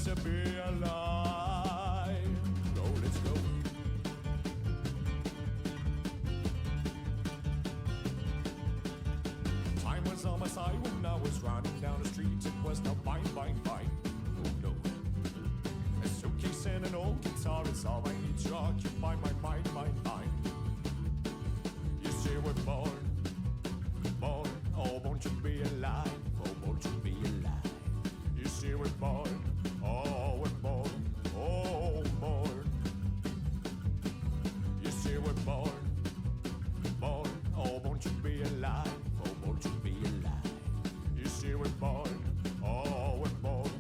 to be alive. Go, let's go. Time was on my side when I was riding down the street. It was no fine, fine, fine. Oh no. A suitcase and an old guitar is all I need to occupy my mind, mind, mind. You see we're born, oh won't you be alive, oh won't you be alive. You see we're born, oh born. You see we're born, oh won't you be alive, oh won't you be alive. You see we're born, oh born.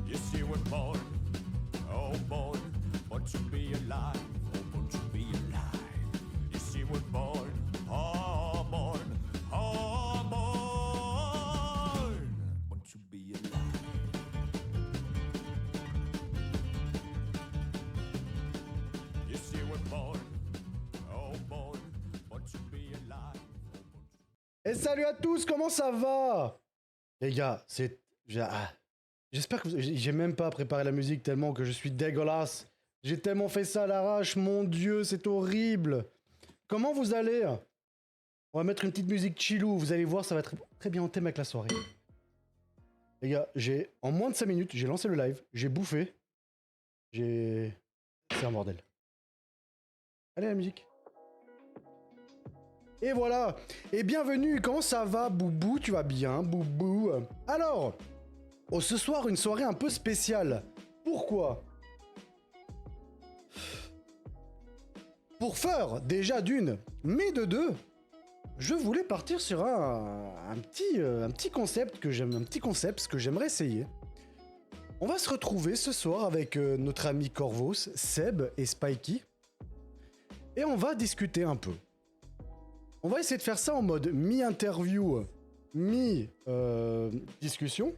You see we're born, oh born, won't you be alive, oh won't you be alive. You see we're born, oh born, won't you be alive. You see we're born, oh born, won't you be alive, oh won't you. Et salut à tous, comment ça va? Les gars, j'espère que j'ai même pas préparé la musique tellement que je suis dégueulasse. J'ai tellement fait ça à l'arrache, mon Dieu, c'est horrible. Comment vous allez? On va mettre une petite musique chillou, vous allez voir, ça va être très bien en thème avec la soirée. Les gars, en moins de 5 minutes, j'ai lancé le live, j'ai bouffé, c'est un bordel. Allez la musique. Et voilà. Et bienvenue, comment ça va, Boubou? Tu vas bien, Boubou? Alors, ce soir, une soirée un peu spéciale. Pourquoi? Pour faire, déjà d'une, mais de deux, je voulais partir sur un petit concept que j'aimerais essayer. On va se retrouver ce soir avec notre ami Corvos, Seb et Spikey. Et on va discuter un peu. On va essayer de faire ça en mode mi-interview, mi-discussion.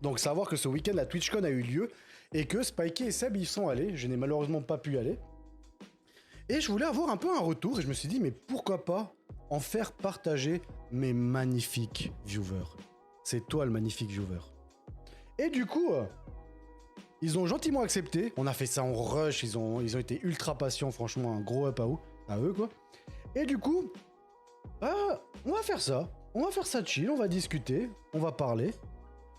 Donc savoir que ce week-end la TwitchCon a eu lieu et que Spikey et Seb y sont allés. Je n'ai malheureusement pas pu y aller. Et je voulais avoir un peu un retour et je me suis dit mais pourquoi pas en faire partager mes magnifiques viewers. C'est toi le magnifique viewer. Et du coup, ils ont gentiment accepté. On a fait ça en rush, ils ont été ultra patients, franchement un gros up à eux quoi. Et du coup, on va faire ça. On va faire ça chill, on va discuter, on va parler.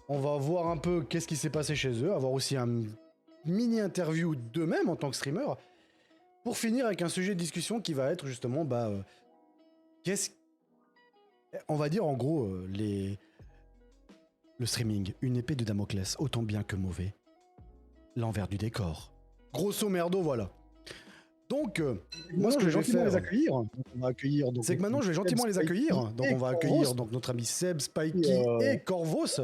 On va voir un peu qu'est-ce qui s'est passé chez eux, avoir aussi un mini-interview d'eux-mêmes en tant que streamer. Pour finir avec un sujet de discussion qui va être justement, on va dire en gros, le streaming, une épée de Damoclès, autant bien que mauvais. L'envers du décor. Grosso merdo, voilà. Donc, moi, ce que je vais faire, les accueillir. c'est que maintenant, je vais gentiment les accueillir. Donc, on va accueillir notre ami Seb, Spikey et Corvos.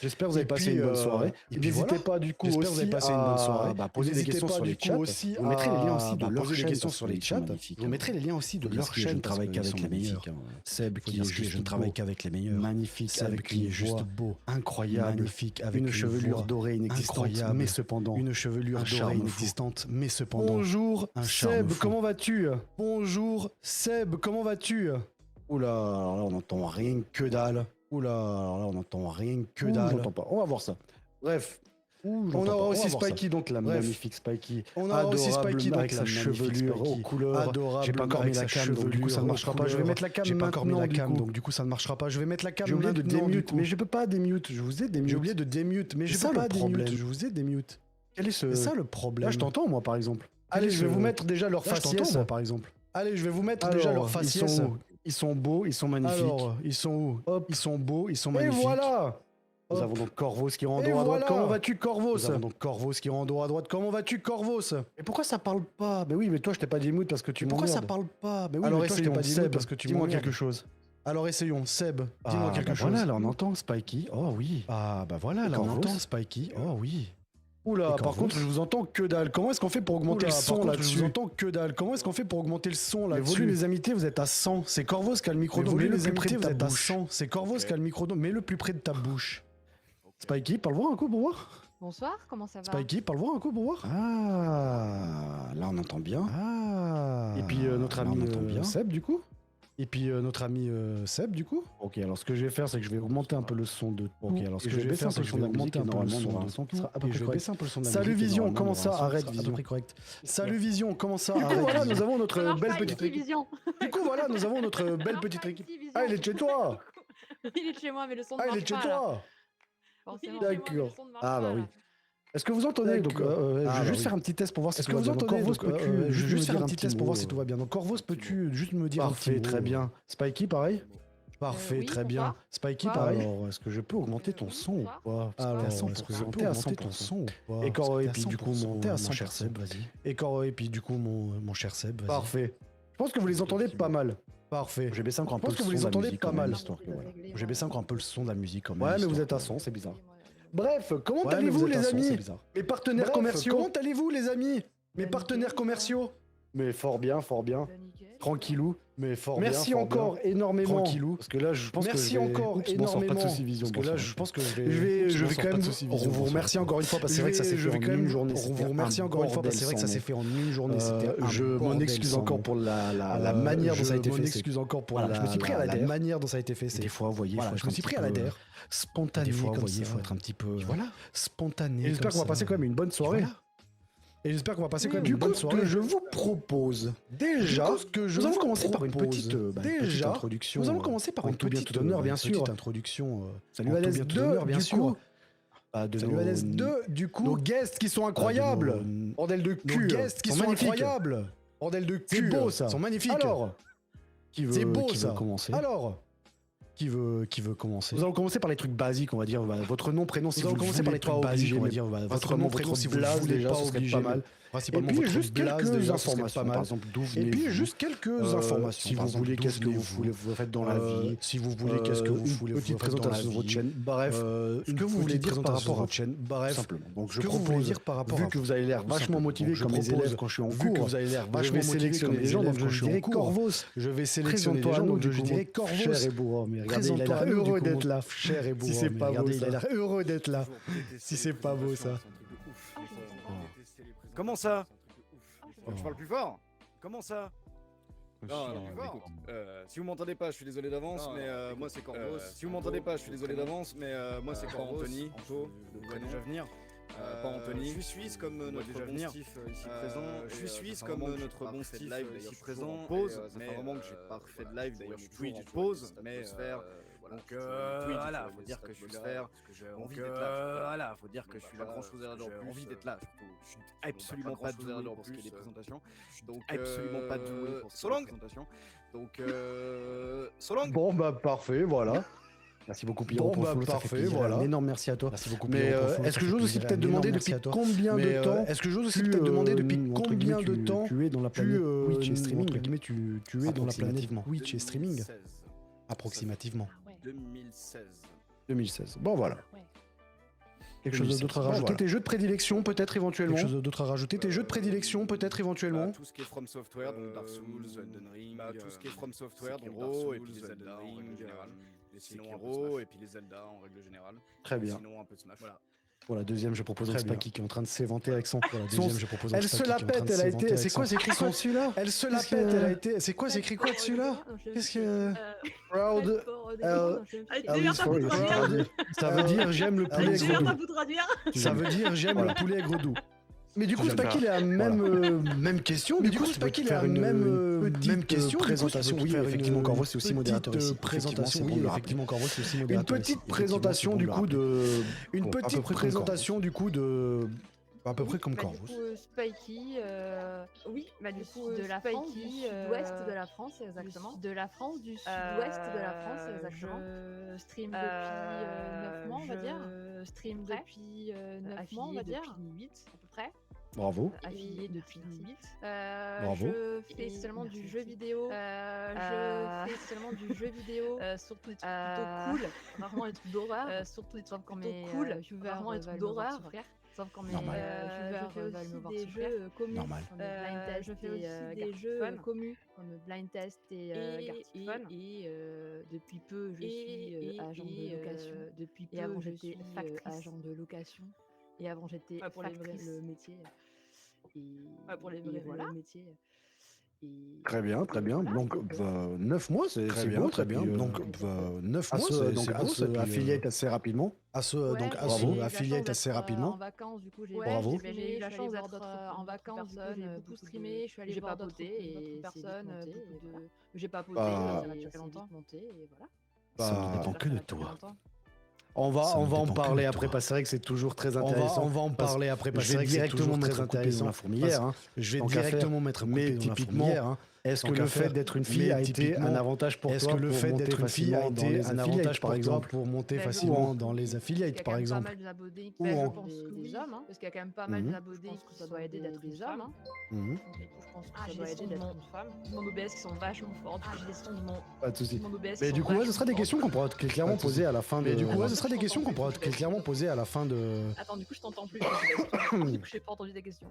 J'espère que vous avez passé une bonne soirée. Et n'hésitez pas du coup j'espère que vous avez passé une bonne soirée. Poser des questions sur les chats. Vous mettrez les liens aussi de leur chaîne sur les chats. Vous mettrez les liens aussi de leur chaîne. Je ne travaille qu'avec les meilleurs. Seb qui est juste, je ne travaille qu'avec les meilleurs. Magnifique, Seb qui est juste beau, incroyable, magnifique, avec une chevelure dorée inexistante, mais cependant une chevelure dorée inexistante, mais cependant. Bonjour Seb, comment vas-tu? Bonjour Seb, comment vas-tu? Oula, alors là on n'entend rien que dalle. Oula, alors là on n'entend rien que dalle. J'entends pas. On va voir ça. Bref. On aura aussi Spikey, donc la magnifique Spikey. On aura aussi Spikey, donc avec sa chevelure aux couleurs. Adorable. J'ai pas encore mis la cam, donc du coup ça ne marchera pas. Je vais mettre la cam. J'ai pas encore mis la cam, donc du coup ça ne marchera pas. Je vais mettre la cam. J'ai oublié de démute, mais je peux pas démute. Je vous ai démute. J'ai oublié de démute, mais je peux pas démute. Je vous ai démute. Quel est C'est ça le problème. Là je t'entends moi par exemple. Allez, je vais vous mettre déjà leur faciès par exemple. Allez, je vais vous mettre déjà leur faciès. Ils sont beaux, ils sont magnifiques. Alors, ils sont où? Hop. Ils sont beaux, ils sont magnifiques. Et voilà. Nous avons donc Corvos qui rend dos à droite. Comment vas-tu, Corvos? Nous avons donc Corvos qui rend dos à droite. Comment vas-tu, Corvos? Mais pourquoi ça parle pas? Mais oui, mais toi je t'ai pas dit mood parce que tu m'emmerdes. Pourquoi ça parle pas? Mais oui, alors mais toi je t'ai pas dit mood parce que tu dis-moi quelque chose. Alors essayons, Seb, dis-moi quelque chose. Voilà, là on entend Spikey. Oh oui. Ah bah voilà, là on entend Spikey. Oh oui. Oula, par contre, je vous entends que dalle. Comment est-ce qu'on fait pour augmenter le son là-dessus? Je vous entends que dalle. Comment est-ce qu'on fait pour augmenter le son là-dessus? Le volume, les amitiés, vous êtes à 100. C'est Corvos qui a le micro. Le volume, les amitiés, vous êtes à 100. C'est Corvos qui a le micro. Mets-le plus près de ta bouche. Spikey, parle voir un coup pour voir. Bonsoir, comment ça va? Spikey, parle voir un coup pour voir. Ah, là on entend bien. Ah. Et puis notre ami Seb, du coup. Et puis notre ami Seb, du coup. Ok, alors ce que je vais faire, c'est que je vais augmenter un peu le son de tout. Ok, alors ce Et que je vais faire, c'est que je vais augmenter augmenter un peu le son normalement de son qui tout. sera à peu Et près je vais correct. baisser un peu le son de la Salut musique. et Vision, normalement, comment on aura ça un son qui Arrête sera à peu Vision. près correct. Salut Vision, comment ça Du coup, Arrête voilà, Vision. nous avons Ça notre marche belle pas petite ici, équipe. Vision. Du coup, voilà, nous avons notre Ça belle marche petite pas équipe. ici, Vision. Ah, il est de chez toi. Il est de chez moi, mais le son ne Ah, il est marche de chez pas, là. toi. Forcément. D'accord. Le son ne marche Ah, pas, bah oui. là. Est-ce que vous entendez donc, D'accord. je Ah, vais bah juste oui. faire un petit test pour voir si Est-ce tout que va vous bien. Donc, entendez Corvos, donc, peux-tu je vais juste me juste faire dire un petit test pour voir si tout va bien. Donc Corvos, un petit peux-tu juste me dire un Parfait, petit mot très bien. Spikey, pareil. Parfait, Oui, très pourquoi bien. Spikey, Pourquoi pareil. Alors, est-ce que je peux augmenter ton Oui, son ou pourquoi pas? Alors, Parce que est-ce que je t'es peux à augmenter ton 100%. son ou pas? Et Parce que t'es à puis du coup, 100%, t'es à mon cher 100%. Seb, vas-y. Et puis du coup, mon cher Seb, vas-y. Parfait. Je pense que vous les entendez pas mal. Parfait. J'ai baissé encore un Je peu pense le que vous son les de la entendez musique pas quand même, mal. histoire que, voilà. J'ai baissé encore un peu le son de la musique quand même. Ouais, mais vous histoire êtes à que- 100, c'est bizarre. Bref, comment Ouais, mais allez-vous vous êtes à les 100, c'est amis? bizarre. Mes partenaires commerciaux? Comment allez-vous les amis? Mes partenaires commerciaux? Mais fort bien, fort bien. Tranquillou. Mais fort Merci bien, fort encore bien. énormément. Tranquillou. Parce que là, je pense Merci que je vais... encore Oups, bonsoir, énormément. pas de soucis, Vision. Parce que là, bonsoir. je pense que je Je vais vais quand même vous remercier encore une fois parce que c'est vrai que ça s'est fait en une journée. vous remercier encore une fois parce que c'est vrai que ça s'est fait en une journée. C'était un Je m'en bordel excuse sans encore nom. pour la manière dont ça a été Je fait. m'en excuse encore pour Voilà, la, je me suis pris à la la der. manière dont ça a été fait. Et des fois, vous voyez, Voilà, faut je être me un suis petit pris à la peu der. spontané. Des fois, vous comme voyez, il ça. faut être un petit peu Voilà. spontané. Et j'espère comme qu'on va passer ça. quand même une bonne soirée. Voilà. Et j'espère qu'on va passer quand même Du une coup, bonne ce soirée. que je vous propose, déjà, nous allons commencer par une petite introduction. Nous allons commencer par en une tout bien petite tout honneur, bien petite sûr. Introduction. Salut en tout Alès bien tout 2, honneur, bien du sûr. coup. Salut Alès 2, du coup. Nos guests qui sont incroyables. Bordel de Nos cul. guests qui sont magnifiques. incroyables. Bordel de C'est cul. beau ça. Ils sont magnifiques. Alors, c'est beau qui ça. veut commencer? Alors, qui veut commencer? Nous allons commencer par les trucs basiques, on va dire votre nom, prénom, si Nous allons vous commencer par les voulez trucs pas basiques, obligé, on va mais dire votre principalement nom, prénom, votre si vous blase, voulez déjà, pas ce serait obligé, pas mal. mais principalement Et puis votre juste blase, quelques déjà, ce serait informations, pas mal. par exemple, d'où Et venez-vous? puis juste quelques informations. Si par vous exemple, voulez, d'où qu'est-ce que vous venez-vous faites dans la vie? Si vous voulez, qu'est-ce que vous Une voulez petite faites dans la présentation de votre vie. chaîne. Bref, Ce une que vous voulez petite dire par présentation rapport à de votre chaîne. Bref, simplement. Donc ce je que vous voulez propose, dire par rapport vu à que vous avez l'air vachement motivé Donc, je comme mes propose, élèves quand je suis en vu que cours, vous avez l'air je vachement vais motivé sélectionner comme les mes gens, élèves donc quand je je suis en dirais cours. Corvos. Je vais sélectionner les Présente-toi à gens, nous, donc je du coup, dirais Corvos. cher et bourreau, mais regardez, il a l'air Présente-toi à nous, heureux du coup, d'être là. Cher et beau. Si c'est pas beau, regardez, il a ça. l'air heureux d'être là. Si c'est pas beau, ça. Comment ça? Oh. Je parle plus fort? Comment ça? Non, plus fort. Si vous m'entendez pas, je suis désolé d'avance, mais moi c'est Corvos. Si vous m'entendez pas, je suis désolé d'avance, mais moi c'est Corvos. Anthony, Anto, vous pourrez déjà venir. Pas Anthony. Je suis suisse comme notre bon Steve ici présent. Je suis suisse comme notre bon Steve live ici présent. Pause. Ça fait un moment que j'ai pas refait de live. D'ailleurs, je suis Twitch pause, mais donc voilà, faut dire que je suis là. Donc voilà, faut dire que je suis là. Grand chose à dire. J'ai envie d'être là. Je suis absolument pas doué pour ce qui est des présentations. Donc absolument pas doué pour ce qui est des présentations. Donc Solang. Bon bah parfait, voilà. Merci beaucoup Pierrot pour le follow, ça fait plaisir. Un énorme merci à toi. Merci beaucoup. Mais est-ce que j'ose aussi peut-être demander depuis combien de temps Est-ce que j'ose aussi peut-être demander depuis combien de temps tu es dans la planète Twitch et streaming? entre guillemets, tu es dans la planète Approximativement. Twitch et streaming? Approximativement. 2016. 2016. Bon voilà. Ouais. Quelque chose d'autre à rajouter? voilà. Tes jeux de prédilection peut-être éventuellement? Quelque chose d'autre à rajouter? Tes jeux de prédilection peut-être éventuellement? Tout ce qui est From Software, donc Dark Souls, Elden Ring, tout ce qui est From Software, donc Dark Souls, et puis les Zelda en règle générale. Les Sekiro et puis les Zelda en règle générale. Très bien. Sinon un peu de Smash. Voilà. Pour la deuxième, je propose un Très bien. Spaki qui est en train de s'éventer avec son. Pour la deuxième, je propose un Elle se Spaki la qui est en train pète, de elle a s'éventer été. avec C'est quoi, son- c'est écrit sur celui-là? Elle se la Qu'est-ce pète, que- elle a été. C'est quoi, c'est écrit quoi dessus là? Qu'est-ce que. Proud. Sorry. Proud. Ça veut dire j'aime le poulet Je aigre vais doux. pas vous traduire. Ça veut dire j'aime Voilà. le poulet aigre doux. Mais du coup, J'aime Spaki, pas. il a la même question. Mais Du coup, Spaki, il a faire la une même petite question. présentation. Oui, effectivement, Corvo, c'est aussi petite modérateur ici. présentation. Effectivement, Oui, c'est bon de le effectivement, Corvo, c'est aussi Une modérateur. petite ici. présentation du Effectivement, coup c'est bon de le rappeler. de. Une Bon, à peu petite près comme présentation du coup de. À peu près comme Corvus. Du coup, Spikey, Oui, bah, du du coup, coup, de la Spikey, France, du sud-ouest de la France, exactement. De la France, du Sud-ouest de la France, exactement. Je stream depuis 9 mois, on va dire. Je stream Prêt. depuis 9 mois, on va dire. Depuis 8 à peu près. Bravo. Affilié depuis 8. Bravo. Je fais seulement du jeu vidéo. Je Je fais seulement du jeu vidéo. surtout des trucs plutôt cool, rarement des trucs d'horreur. Surtout des trucs quand plutôt mes cool, viewers rarement des veulent trucs me voir d'horreur. souffrir. Sauf quand mes Normal. viewers Je fais veulent me aussi voir des souffrir. jeux communs. Normal. Comme blind test Je fais et, aussi des Gartic jeux Fun. communs. Comme blind test et Gartic Fun. Et depuis peu, je suis agent de location. Depuis peu, Et avant, je j'étais suis factrice. agent de location. Et avant, j'étais Ouais, pour les vrais, factrice. le métier. Et, Ouais, pour les et vrais, voilà. le métier. Très bien, très bien. voilà, Donc 9 mois, c'est Très c'est bien, beau. très et puis, bien. Donc 9 à mois, se, donc, c'est à beau se ça. Puis, affiliate assez rapidement. Ouais, à Bravo. se j'ai la affiliate chance assez d'être rapidement. en vacances, du coup, j'ai Bravo. j'ai eu la chance voir d'être d'autres en vacances, du coup, j'ai beaucoup streamé, je suis allée j'ai voir d'autres papoté et personnes, c'est vite monté, beaucoup et voilà. de... J'ai papoté, Bah, ça n'a duré longtemps. Monté, et voilà. Ça ne Bah, dépend J'espère que ça de va durer toi. longtemps. On va Ça ne en dépend que parler de après, toi. parce que c'est vrai que c'est toujours très On intéressant. va en parce parler après, parce je que c'est vais vrai que c'est directement toujours mettre très un coup de pied dans intéressant. la fourmilière. Hein, Je vais tant qu'à faire. directement mettre un coup de Mais pied dans la typiquement, fourmilière. Hein. est-ce Tant que qu'à le fait faire. d'être une fille Mais a été typiquement, un avantage pour est-ce toi que le pour fait monter d'être une fille a facilement dans été les un affiliates, avantage par pour toi exemple pour monter Ben, je facilement pense dans que les oui, parce qu'il y affiliates, a par quand même pas exemple? mal d'abonnés Ou ben, je en- pense que des hommes, parce qu'il y a quand même pas mal Mhm. d'abonnés je pense que ça doit aider d'être des hommes. Mhm. Et tout, je pense que ça doit aider d'être une femme. Mon OBS qui sont vachement fortes. J'ai des sons de Pas de soucis. mon OBS Mais qui du sont coup, ce vachement sera des fortes. questions qu'on pourra clairement Pas de soucis. poser à la fin de. Mais du coup, Attends, ce sera des je questions qu'on t'entends pourra plus, clairement poser à la fin de. Attends, du coup, je t'entends plus. Du coup, j'ai pas entendu tes questions.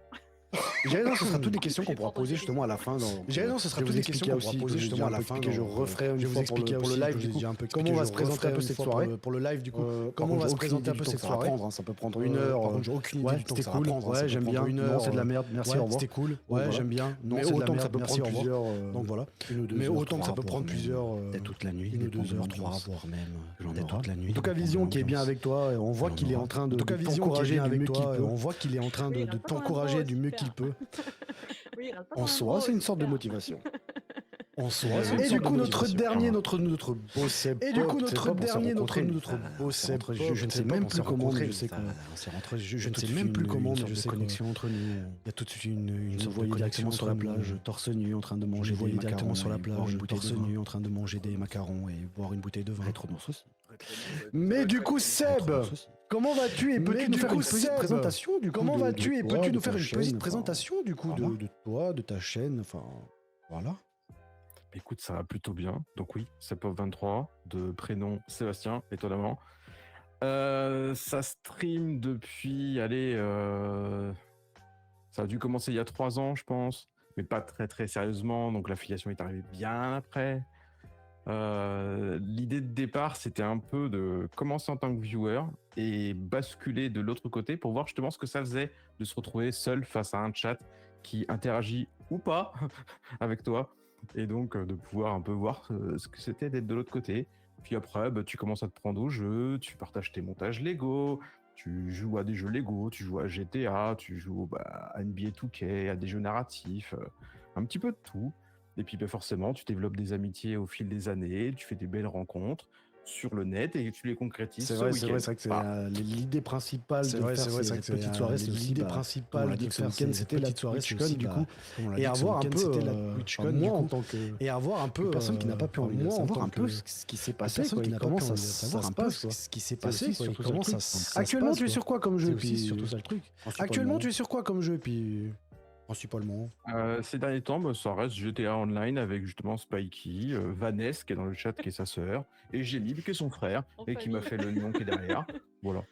Non, ce sera toutes les questions qu'on pourra poser justement à la fin. Non, ce sera toutes les questions qu'on pourra poser justement à la fin. Je referai une Je vais vous fois expliquer pour le aussi, live je du vous ai coup. déjà un peu Comment expliqué, on va je se présenter un peu referai une cette fois soirée pour le live du coup. Par Comment on contre, va j'ai se aucune présenter idée un du peu temps cette que ça va soirée? prendre, hein. Ça peut prendre une heure. Par contre, j'ai aucune idée Ouais, du temps que c'était ça va cool. prendre. Ouais, Ça peut j'aime prendre bien. une Non, heure. c'est de la merde. Merci, Ouais, au revoir. c'était cool. Donc, Ouais, voilà. j'aime bien. Non, Mais c'est de la autant que ça merde. peut Merci, prendre au revoir. plusieurs. Donc voilà. Une ou deux Mais heures, autant que ça trois, peut prendre voire plusieurs. même, peut-être toute la nuit. Une ou dépend de 2 heures, 3, l'ambiance. voire même. J'en Peut-être aurai. toute la nuit. En tout cas, dépend de Vision qui est bien l'ambiance. avec toi. On voit qu'il est en train de En tout cas, Vision qui est t'encourager bien du avec mieux qu'il toi. peut. On voit qu'il est en train Oui, il de reste pas dans t'encourager l'intro, du mieux super. qu'il peut. Oui, il reste pas En dans soi, l'intro, c'est une sorte de super. motivation. En soi, Et c'est une du sorte de coup, notre motivation. dernier, notre beau Seb. Et du coup, Pop, notre c'est pas, on s'est dernier, rencontrés. notre beau Seb Pop, Je ne sais même plus comment, mais je sais qu'on on s'est rentré. Je ne tout sais de suite même plus comment, mais sorte je de sais qu'on connexion entre nous. il y a tout de suite une Je me sorte de voyais directement connexion sur la entre nous. plage, torse nu, en train de Je manger me des voyais macarons directement sur la et boire plage, une bouteille torse de vin. nu, en train de manger des macarons et boire une bouteille de vin. Rétro-nours aussi. Mais du coup, Seb, comment vas-tu et peux-tu nous faire une petite Seb, présentation du coup Comment de vas-tu et toi, peux-tu de nous ta faire une chaîne, petite enfin, présentation du coup voilà. de toi, de ta chaîne, enfin voilà. Écoute, ça va plutôt bien. Donc oui, c'est Pop23, de prénom Sébastien, étonnamment. Ça stream depuis, ça a dû commencer il y a 3 ans, je pense, mais pas très très sérieusement, donc l'affiliation est arrivée bien après. L'idée de départ, c'était un peu de commencer en tant que viewer et basculer de l'autre côté pour voir justement ce que ça faisait de se retrouver seul face à un chat qui interagit ou pas avec toi, et donc de pouvoir un peu voir ce que c'était d'être de l'autre côté. Puis après, tu commences à te prendre au jeu, tu partages tes montages Lego, tu joues à des jeux Lego, tu joues à GTA, tu joues à NBA 2K, à des jeux narratifs, un petit peu de tout. Et puis forcément, tu développes des amitiés au fil des années, tu fais des belles rencontres sur le net et tu les concrétises. C'est vrai, c'est vrai que c'est l'idée principale de faire ces petites soirées, c'est l'idée principale de faire ce week-end, c'était la TwitchCon du coup, et avoir un peu, moi en tant que, et avoir un peu personne qui n'a pas pu en savoir un peu ce qui s'est passé, qui commence à savoir un peu ce qui s'est passé, comment ça. Actuellement, tu es sur quoi comme jeu? Puis surtout ça le truc. Actuellement, tu es sur quoi comme jeu? Puis principalement. Ces derniers temps, ça reste GTA Online avec justement Spikey, Vanessa qui est dans le chat qui est sa sœur, et Gémib qui est son frère et qui m'a fait le nom qui est derrière. Voilà.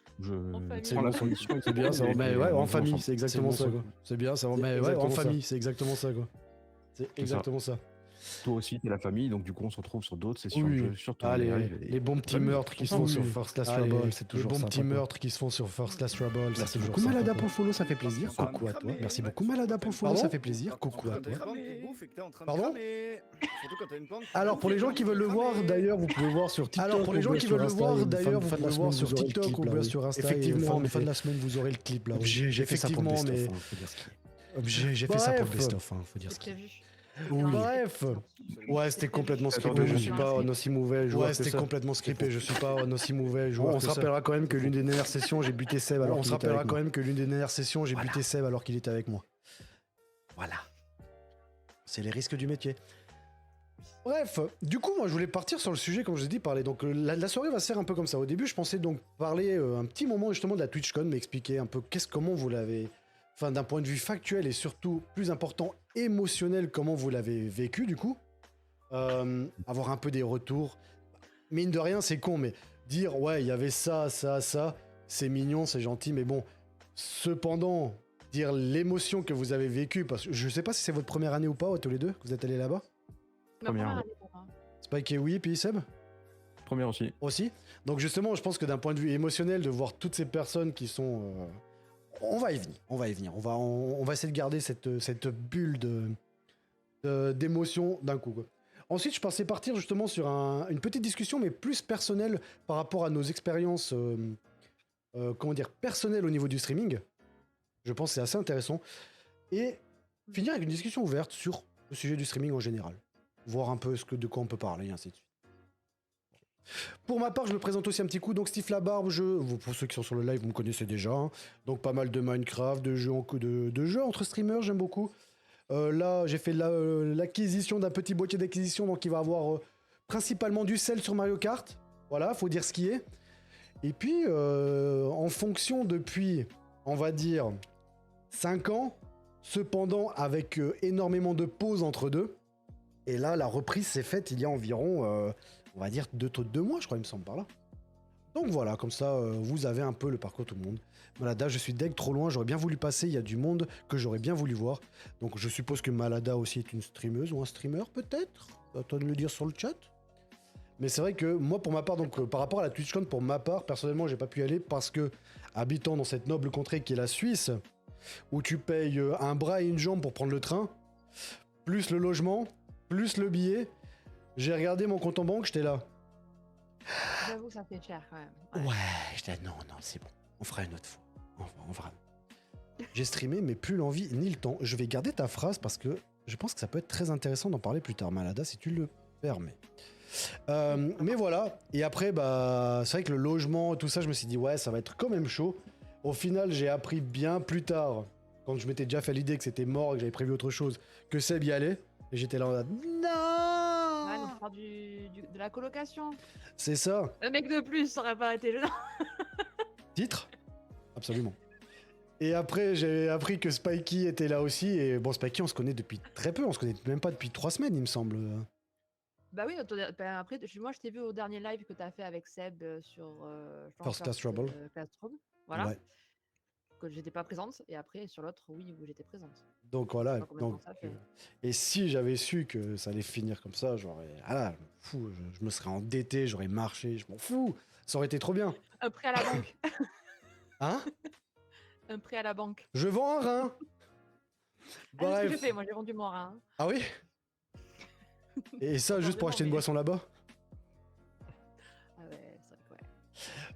C'est bien ça, mais ouais, en famille, c'est exactement ça quoi. C'est bien ça, mais ouais, en famille, c'est exactement ça quoi. C'est exactement ça. Toi aussi, t'es la famille, donc du coup, on se retrouve sur d'autres sessions de jeux, surtout les bons petits meurtres qui se font sur First Class Trouble, c'est toujours ça. Les bons sympa, petits meurtres qui se font sur First Class Trouble, Merci beaucoup Malada pour le follow, ça fait plaisir. Coucou à toi. Merci beaucoup Malada pour le follow, ça fait plaisir. Coucou à toi. Pardon. Alors pour les gens qui veulent le voir, d'ailleurs, vous pouvez voir sur TikTok. Alors pour les gens qui veulent le voir, d'ailleurs, vous pouvez voir sur TikTok ou bien sur Insta. Effectivement, fin de la semaine, vous aurez le clip là. J'ai fait ça pour le best-of, j'ai fait ça pour le best-of, faut dire ce qu'il y a. Bref, ouais, c'était complètement scripté. Je suis pas un aussi mauvais joueur. Ouais, c'était complètement scripté. Je suis pas un aussi mauvais joueur. On se rappellera quand même que l'une des dernières sessions, j'ai buté Seb alors qu'il était avec moi. On se rappellera quand même que l'une des dernières sessions, j'ai buté Seb alors qu'il était avec moi. Voilà. C'est les risques du métier. Bref, du coup, moi, je voulais partir sur le sujet, comme je vous ai dit, parler. Donc, la soirée va se faire un peu comme ça. Au début, je pensais donc parler un petit moment justement de la TwitchCon, m'expliquer un peu comment vous l'avez. Enfin, d'un point de vue factuel et surtout, plus important, émotionnel, comment vous l'avez vécu, du coup. Avoir un peu des retours. Mine de rien, c'est con, mais dire, ouais, il y avait ça, c'est mignon, c'est gentil, mais bon, cependant, dire l'émotion que vous avez vécue, parce que je sais pas si c'est votre première année ou pas, tous les deux, que vous êtes allés là-bas. Première année pour moi. Spike et oui, puis Seb Première aussi. Aussi. Donc justement, je pense que d'un point de vue émotionnel, de voir toutes ces personnes qui sont... On va y venir. On va essayer de garder cette bulle d'émotions d'un coup, quoi. Ensuite, je pensais partir justement sur une petite discussion, mais plus personnelle par rapport à nos expériences, personnelles au niveau du streaming. Je pense que c'est assez intéressant. Et finir avec une discussion ouverte sur le sujet du streaming en général. Voir un peu de quoi on peut parler, et ainsi de suite. Pour ma part, je me présente aussi un petit coup. Donc, Steve Labarbe, pour ceux qui sont sur le live, vous me connaissez déjà. Hein. Donc, pas mal de Minecraft, de jeux entre streamers, j'aime beaucoup. Là, j'ai fait l'acquisition d'un petit boîtier d'acquisition, donc il va avoir principalement du sel sur Mario Kart. Voilà, faut dire ce qui est. Et puis, en fonction depuis, on va dire, 5 ans, cependant avec énormément de pauses entre deux. Et là, la reprise s'est faite il y a environ, on va dire, 2 mois, je crois, il me semble, par là. Donc voilà, comme ça, vous avez un peu le parcours tout le monde. Malada, je suis deg trop loin, j'aurais bien voulu passer, il y a du monde que j'aurais bien voulu voir. Donc je suppose que Malada aussi est une streameuse ou un streamer peut-être. À toi de me le dire sur le chat. Mais c'est vrai que moi pour ma part, donc par rapport à la TwitchCon, pour ma part, personnellement j'ai pas pu y aller parce que, habitant dans cette noble contrée qui est la Suisse, où tu payes un bras et une jambe pour prendre le train, plus le logement, plus le billet, j'ai regardé mon compte en banque, j'étais là. J'avoue, ça fait cher quand même. Ouais, j'étais là, non, c'est bon, on fera une autre fois. On fera. J'ai streamé, mais plus l'envie ni le temps. Je vais garder ta phrase parce que je pense que ça peut être très intéressant d'en parler plus tard, Malada, si tu le permets. Mais voilà, et après, c'est vrai que le logement, tout ça, je me suis dit, ouais, ça va être quand même chaud. Au final, j'ai appris bien plus tard, quand je m'étais déjà fait l'idée que c'était mort et que j'avais prévu autre chose, que Seb y allait. Et j'étais là en mode, non! Ouais, donc faire de la colocation. C'est ça. Un mec de plus, ça aurait pas été gênant. Titre? Absolument. Et après, j'ai appris que Spikey était là aussi. Et bon, Spikey, on se connaît depuis très peu. On se connaît même pas depuis 3 semaines, il me semble. Bah oui, après, moi je t'ai vu au dernier live que t'as fait avec Seb sur First Class Trouble. Voilà. Ouais. Que j'étais pas présente. Et après, sur l'autre, oui, où j'étais présente. Donc voilà. Et si j'avais su que ça allait finir comme ça, j'aurais. Ah, fou, je me serais endetté, j'aurais marché, je m'en fous. Ça aurait été trop bien. Un prêt à la banque. Hein? Un prêt à la banque. Je vends un rein. Bref. C'est ce que j'ai fait, moi j'ai vendu mon rein. Ah oui? Et ça juste pour acheter une boisson là-bas? Ah ouais, c'est vrai que ouais.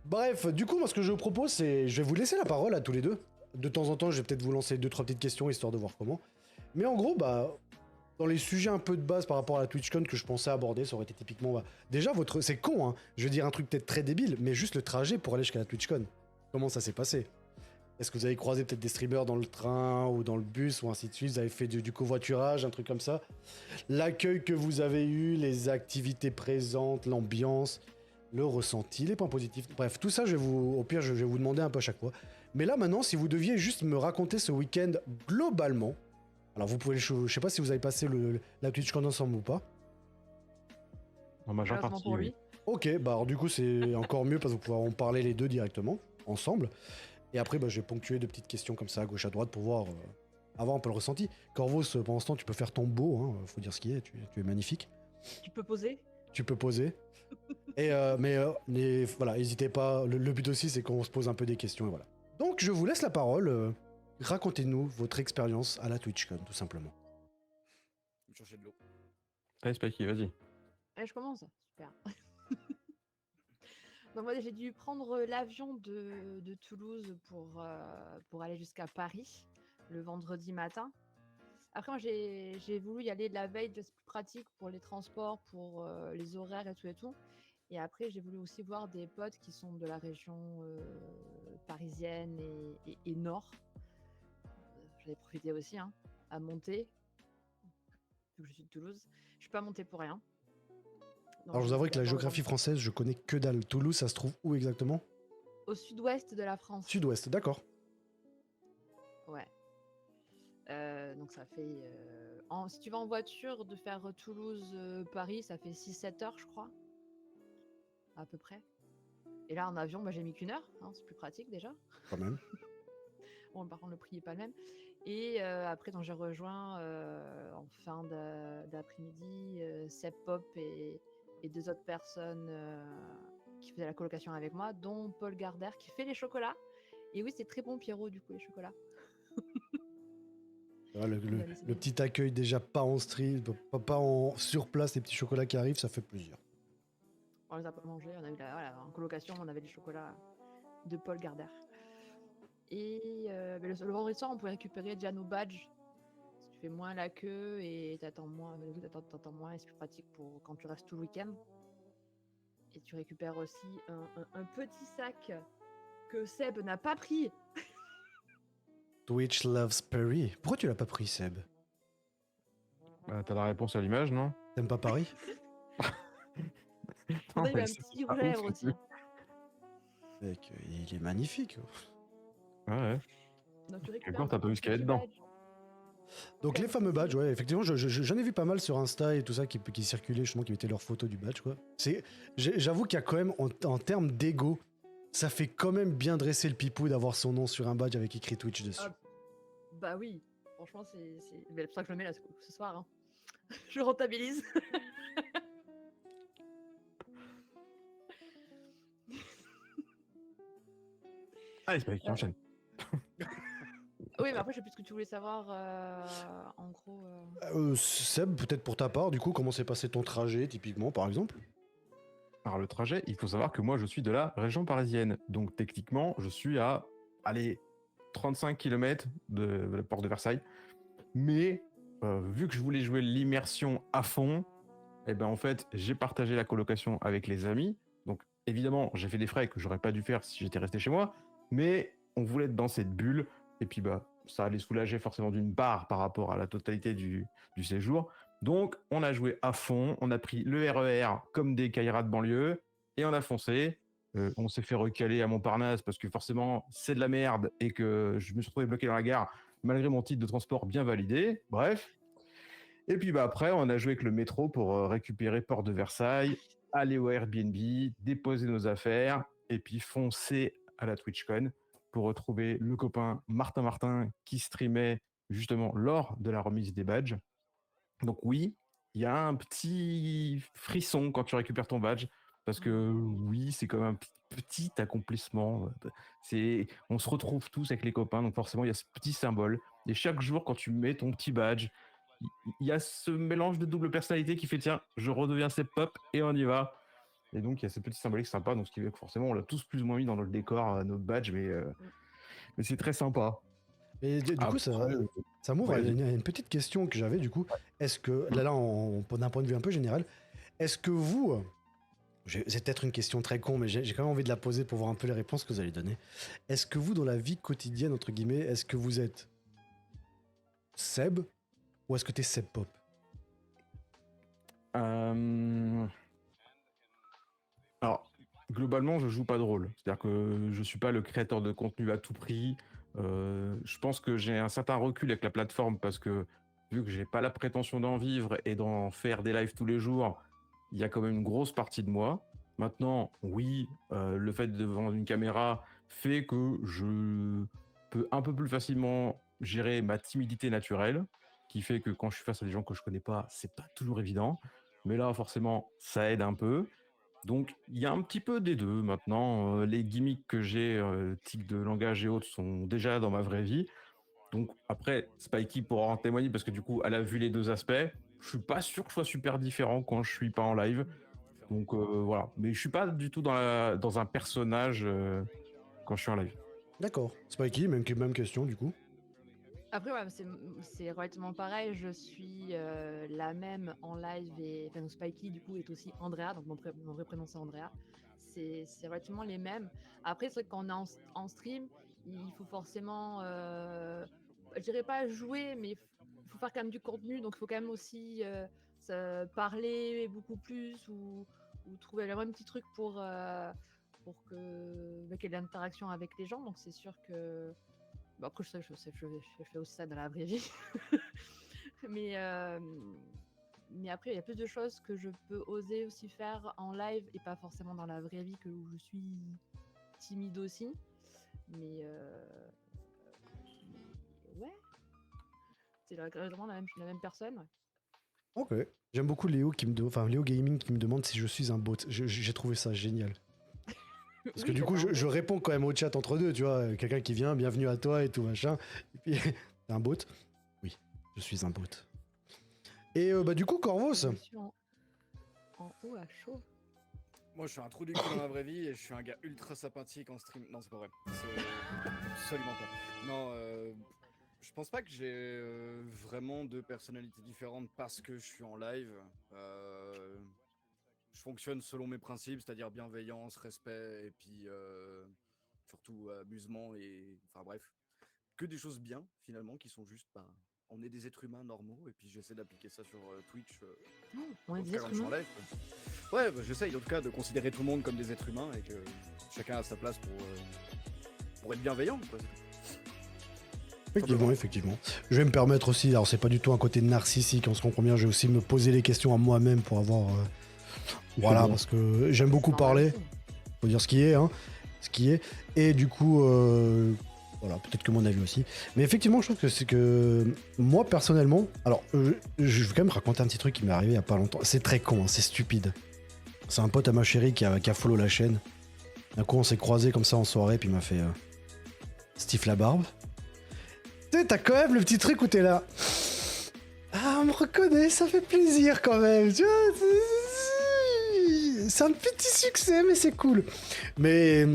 Bref, du coup, moi ce que je vous propose, c'est. Je vais vous laisser la parole à tous les deux. De temps en temps, je vais peut-être vous lancer 2-3 petites questions histoire de voir comment. Mais en gros, dans les sujets un peu de base par rapport à la TwitchCon que je pensais aborder, ça aurait été typiquement. Déjà, c'est con, hein. Je veux dire un truc peut-être très débile, mais juste le trajet pour aller jusqu'à la TwitchCon. Comment ça s'est passé? Est-ce que vous avez croisé peut-être des streamers dans le train ou dans le bus ou ainsi de suite? Vous avez fait du covoiturage, un truc comme ça? L'accueil que vous avez eu, les activités présentes, l'ambiance, le ressenti, les points positifs. Bref, tout ça, au pire, je vais vous demander un peu à chaque fois. Mais là, maintenant, si vous deviez juste me raconter ce week-end globalement, alors vous pouvez, je sais pas si vous avez passé la TwitchCon ensemble ou pas. En majeure partie, pour lui. Ok, alors du coup, c'est encore mieux parce que vous pouvez en parler les deux directement, ensemble. Et après, je vais ponctuer de petites questions comme ça, à gauche, à droite, pour voir, avoir un peu le ressenti. Corvos, pendant ce temps, tu peux faire ton beau, hein, faut dire ce qui est, tu es magnifique. Tu peux poser. Tu peux poser. Et, mais voilà, n'hésitez pas, le but aussi, c'est qu'on se pose un peu des questions, et voilà. Donc, je vous laisse la parole. Racontez-nous votre expérience à la TwitchCon, tout simplement. Je vais chercher de l'eau. Allez, Spikey, vas-y. Allez, je commence. Super. Donc moi j'ai dû prendre l'avion de Toulouse pour aller jusqu'à Paris le vendredi matin. Après moi j'ai voulu y aller de la veille, c'est plus pratique pour les transports, pour les horaires et tout. Et après j'ai voulu aussi voir des potes qui sont de la région parisienne et nord. J'en ai profité aussi à monter. Vu que je suis de Toulouse, je suis pas montée pour rien. Donc, alors je vous avoue que la géographie française, je connais que dalle. Toulouse, ça se trouve où exactement? Au sud-ouest de la France. Sud-ouest, d'accord. Ouais. Donc ça fait... si tu vas en voiture, de faire Toulouse-Paris, ça fait 6-7 heures, je crois. À peu près. Et là, en avion, j'ai mis qu'1 heure. C'est plus pratique déjà. Quand même. Bon, par contre, le prix n'est pas le même. Et après, j'ai rejoint en fin d'après-midi Seb Pop et 2 autres personnes qui faisaient la colocation avec moi, dont Paul Gardère qui fait les chocolats. Et oui, c'est très bon, Pierrot, du coup, les chocolats. Le petit accueil déjà pas en stream, pas sur place, les petits chocolats qui arrivent, ça fait plaisir. On les a pas mangés, on a eu en colocation, on avait des chocolats de Paul Gardner. Et le vendredi soir, on pouvait récupérer déjà nos badges. Tu fais moins la queue et t'attends moins, et c'est plus pratique pour quand tu restes tout le week-end. Et tu récupères aussi un petit sac que Seb n'a pas pris. Twitch loves Paris. Pourquoi tu l'as pas pris, Seb? T'as la réponse à l'image, non? T'aimes pas Paris? On a eu un petit rouge à lèvres aussi. Mec, il est magnifique. Ouais. Donc tu récupères Encore, t'as pas vu ce qu'il y avait dedans. Donc les fameux badges, ouais, effectivement, j'en ai vu pas mal sur Insta et tout ça qui circulaient, justement, qui mettaient leurs photos du badge, quoi. J'avoue qu'il y a quand même, en termes d'ego, ça fait quand même bien dresser le pipou d'avoir son nom sur un badge avec écrit Twitch dessus. Bah oui, franchement, c'est pour ça que je le mets là ce soir. Hein. Je rentabilise. Allez, c'est pas qui enchaîne. Oui, mais après, je sais plus ce que tu voulais savoir, en gros. Seb, peut-être pour ta part, du coup, comment s'est passé ton trajet, typiquement, par exemple? Alors, le trajet, il faut savoir que moi, je suis de la région parisienne. Donc, techniquement, je suis à, 35 km de la porte de Versailles. Mais, vu que je voulais jouer l'immersion à fond, en fait, j'ai partagé la colocation avec les amis. Donc, évidemment, j'ai fait des frais que j'aurais pas dû faire si j'étais resté chez moi. Mais on voulait être dans cette bulle. Et puis, ça allait soulager forcément d'une part par rapport à la totalité du séjour. Donc, on a joué à fond. On a pris le RER comme des caïras de banlieue. Et on a foncé. On s'est fait recaler à Montparnasse parce que forcément, c'est de la merde et que je me suis retrouvé bloqué dans la gare malgré mon titre de transport bien validé. Bref. Et puis, après, on a joué avec le métro pour récupérer Porte de Versailles, aller au Airbnb, déposer nos affaires et puis foncer à la TwitchCon pour retrouver le copain Martin qui streamait justement lors de la remise des badges. Donc oui, il y a un petit frisson quand tu récupères ton badge, parce que oui, c'est comme un petit accomplissement. On se retrouve tous avec les copains, donc forcément, il y a ce petit symbole. Et chaque jour, quand tu mets ton petit badge, il y a ce mélange de double personnalité qui fait, tiens, je redeviens Seb Pop et on y va. Et donc, il y a ce petit symbolique sympa, donc ce qui fait que forcément, on l'a tous plus ou moins mis dans le décor, notre badge, mais c'est très sympa. Et du coup, ça m'ouvre à une petite question que j'avais, du coup. Est-ce que, là, d'un point de vue un peu général, est-ce que vous, c'est peut-être une question très con, mais j'ai quand même envie de la poser pour voir un peu les réponses que vous allez donner. Est-ce que vous, dans la vie quotidienne, entre guillemets, est-ce que vous êtes Seb ou est-ce que t'es Seb Pop? Alors, globalement, je joue pas de rôle. C'est-à-dire que je suis pas le créateur de contenu à tout prix. Je pense que j'ai un certain recul avec la plateforme parce que vu que j'ai pas la prétention d'en vivre et d'en faire des lives tous les jours, il y a quand même une grosse partie de moi. Maintenant, oui, le fait de vendre une caméra fait que je peux un peu plus facilement gérer ma timidité naturelle, qui fait que quand je suis face à des gens que je connais pas, c'est pas toujours évident. Mais là, forcément, ça aide un peu. Donc, il y a un petit peu des deux. Maintenant, les gimmicks que j'ai, type de langage et autres, sont déjà dans ma vraie vie. Donc, après, Spikey pourra en témoigner parce que du coup, elle a vu les deux aspects. Je suis pas sûr que je sois super différent quand je suis pas en live. Donc, voilà. Mais je suis pas du tout dans un personnage quand je suis en live. D'accord. Spikey, même question, du coup. Après, ouais, c'est relativement pareil. Je suis la même en live et enfin, Spikey du coup est aussi Andrea, donc mon vrai prénom c'est Andrea. C'est relativement les mêmes. Après, c'est vrai que quand on est en stream, il faut forcément, je dirais pas jouer, mais il faut faire quand même du contenu, donc il faut quand même aussi parler beaucoup plus ou trouver le même petit truc pour qu'il y ait de l'interaction avec les gens. Donc c'est sûr que bon, après, je fais aussi ça dans la vraie vie. mais après, il y a plus de choses que je peux oser aussi faire en live et pas forcément dans la vraie vie, où je suis timide aussi. Mais ouais. C'est vraiment la même personne. Ouais. Ok. J'aime beaucoup Léo Léo Gaming qui me demande si je suis un bot. J'ai trouvé ça génial. Parce que du coup, je réponds quand même au chat entre deux, tu vois. Quelqu'un qui vient, bienvenue à toi et tout machin. Et puis, t'es un bot? Oui. Je suis un bot. Et du coup, Corvos. Je suis en haut à chaud. Moi, je suis un trou du cul dans la vraie vie et je suis un gars ultra sympathique en stream. Non, c'est pas vrai. C'est absolument pas. Non, je pense pas que j'ai vraiment deux personnalités différentes parce que je suis en live. Je fonctionne selon mes principes, c'est-à-dire bienveillance, respect et puis surtout amusement et enfin bref, que des choses bien finalement qui sont juste on est des êtres humains normaux et puis j'essaie d'appliquer ça sur Twitch. On est des êtres humains. Live, ouais, j'essaye en tout cas de considérer tout le monde comme des êtres humains et que chacun a sa place pour être bienveillant, quoi. Effectivement. Je vais me permettre aussi, alors c'est pas du tout un côté narcissique, on se comprend bien, je vais aussi me poser les questions à moi-même pour avoir... voilà, parce que j'aime beaucoup parler, faut dire ce qui est, hein, et du coup, voilà, peut-être que mon avis aussi. Mais effectivement, je trouve que c'est que, moi personnellement, alors, je vais quand même raconter un petit truc qui m'est arrivé il y a pas longtemps, c'est très con, hein, c'est stupide. C'est un pote à ma chérie qui a follow la chaîne, d'un coup on s'est croisés comme ça en soirée, puis il m'a fait Steve la barbe. Tu sais, t'as quand même le petit truc où t'es là. Ah, on me reconnaît, ça fait plaisir quand même. Tu vois, c'est un petit succès, mais c'est cool. Mais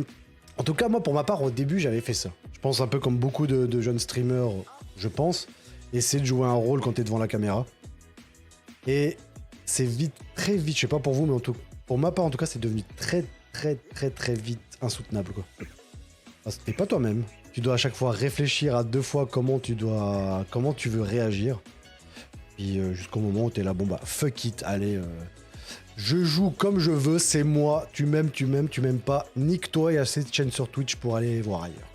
en tout cas, moi, pour ma part, au début, j'avais fait ça. Je pense un peu comme beaucoup de jeunes streamers, je pense. Essayer de jouer un rôle quand t'es devant la caméra. Et c'est vite, très vite, je sais pas pour vous, mais pour ma part, en tout cas, c'est devenu très, très, très, très vite insoutenable, quoi. Parce que t'es pas toi-même. Tu dois à chaque fois réfléchir à 2 fois comment tu veux réagir. Puis jusqu'au moment où t'es là, bon bah fuck it, allez, je joue comme je veux, c'est moi, tu m'aimes pas, nique-toi, il y a cette chaîne sur Twitch pour aller voir ailleurs.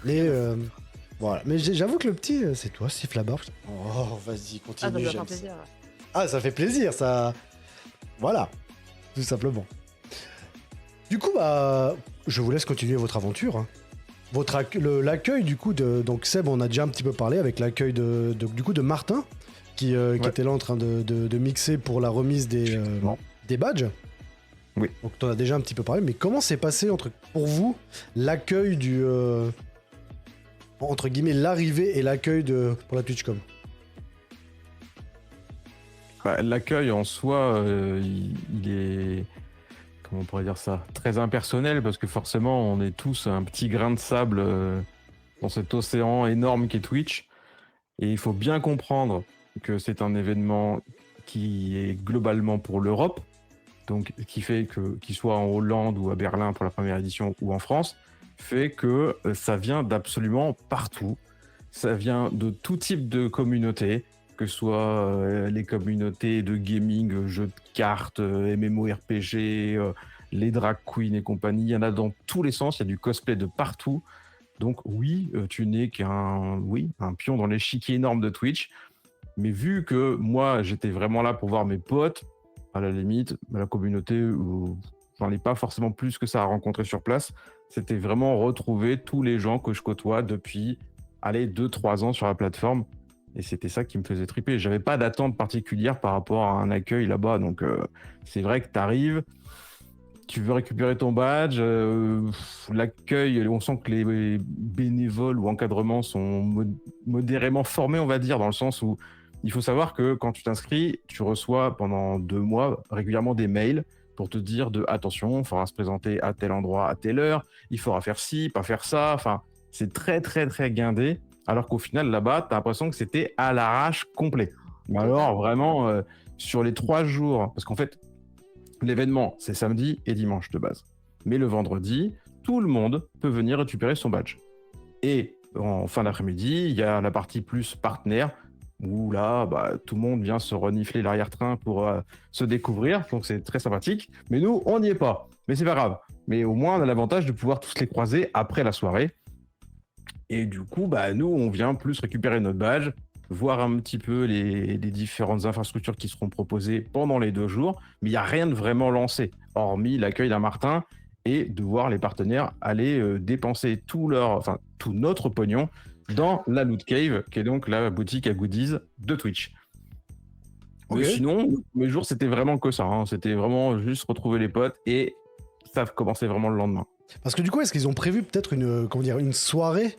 Mais voilà, mais j'avoue que le petit, c'est toi, siffle la barbe. Oh, vas-y, continue, j'aime ça. Ah, ça fait plaisir, ça. Voilà, tout simplement. Du coup, bah, je vous laisse continuer votre aventure, hein. L'accueil du coup donc Seb, on a déjà un petit peu parlé avec l'accueil du coup de Martin qui était là en train de mixer pour la remise des badges. Oui. Donc t'en as déjà un petit peu parlé, mais comment s'est passé pour vous l'accueil entre guillemets l'arrivée et l'accueil pour la TwitchCon? L'accueil en soi, il est... Comment on pourrait dire ça, très impersonnel, parce que forcément on est tous un petit grain de sable dans cet océan énorme qu'est Twitch, et il faut bien comprendre que c'est un événement qui est globalement pour l'Europe, donc qui fait que qu'il soit en Hollande ou à Berlin pour la première édition ou en France, fait que ça vient d'absolument partout, ça vient de tout type de communautés, que ce soit les communautés de gaming, jeux de cartes, MMORPG, les drag queens et compagnie, il y en a dans tous les sens, il y a du cosplay de partout. Donc oui, tu n'es un pion dans l'échiquier énorme de Twitch, mais vu que moi, j'étais vraiment là pour voir mes potes, à la limite, la communauté, j'en ai pas forcément plus que ça à rencontrer sur place, c'était vraiment retrouver tous les gens que je côtoie depuis, 2-3 ans sur la plateforme. Et c'était ça qui me faisait triper. J'avais pas d'attente particulière par rapport à un accueil là-bas. Donc, c'est vrai que tu arrives, tu veux récupérer ton badge, l'accueil, on sent que les bénévoles ou encadrements sont modérément formés, on va dire, dans le sens où il faut savoir que quand tu t'inscris, tu reçois pendant 2 mois régulièrement des mails pour te dire attention, il faudra se présenter à tel endroit, à telle heure, il faudra faire ci, pas faire ça. Enfin, c'est très, très, très guindé. Alors qu'au final, là-bas, tu as l'impression que c'était à l'arrache complet. Mais alors, vraiment, sur les 3 jours, parce qu'en fait, l'événement, c'est samedi et dimanche de base. Mais le vendredi, tout le monde peut venir récupérer son badge. Et en fin d'après-midi, il y a la partie plus partenaire, où là, tout le monde vient se renifler l'arrière-train pour se découvrir. Donc, c'est très sympathique. Mais nous, on n'y est pas. Mais c'est pas grave. Mais au moins, on a l'avantage de pouvoir tous les croiser après la soirée. Et du coup, nous, on vient plus récupérer notre badge, voir un petit peu les différentes infrastructures qui seront proposées pendant les 2 jours, mais il n'y a rien de vraiment lancé, hormis l'accueil d'un Martin et de voir les partenaires aller dépenser tout notre pognon dans la Loot Cave, qui est donc la boutique à goodies de Twitch. Okay. Mais sinon, mes jours, c'était vraiment que ça, hein. C'était vraiment juste retrouver les potes et ça commençait vraiment le lendemain. Parce que du coup, est-ce qu'ils ont prévu peut-être une soirée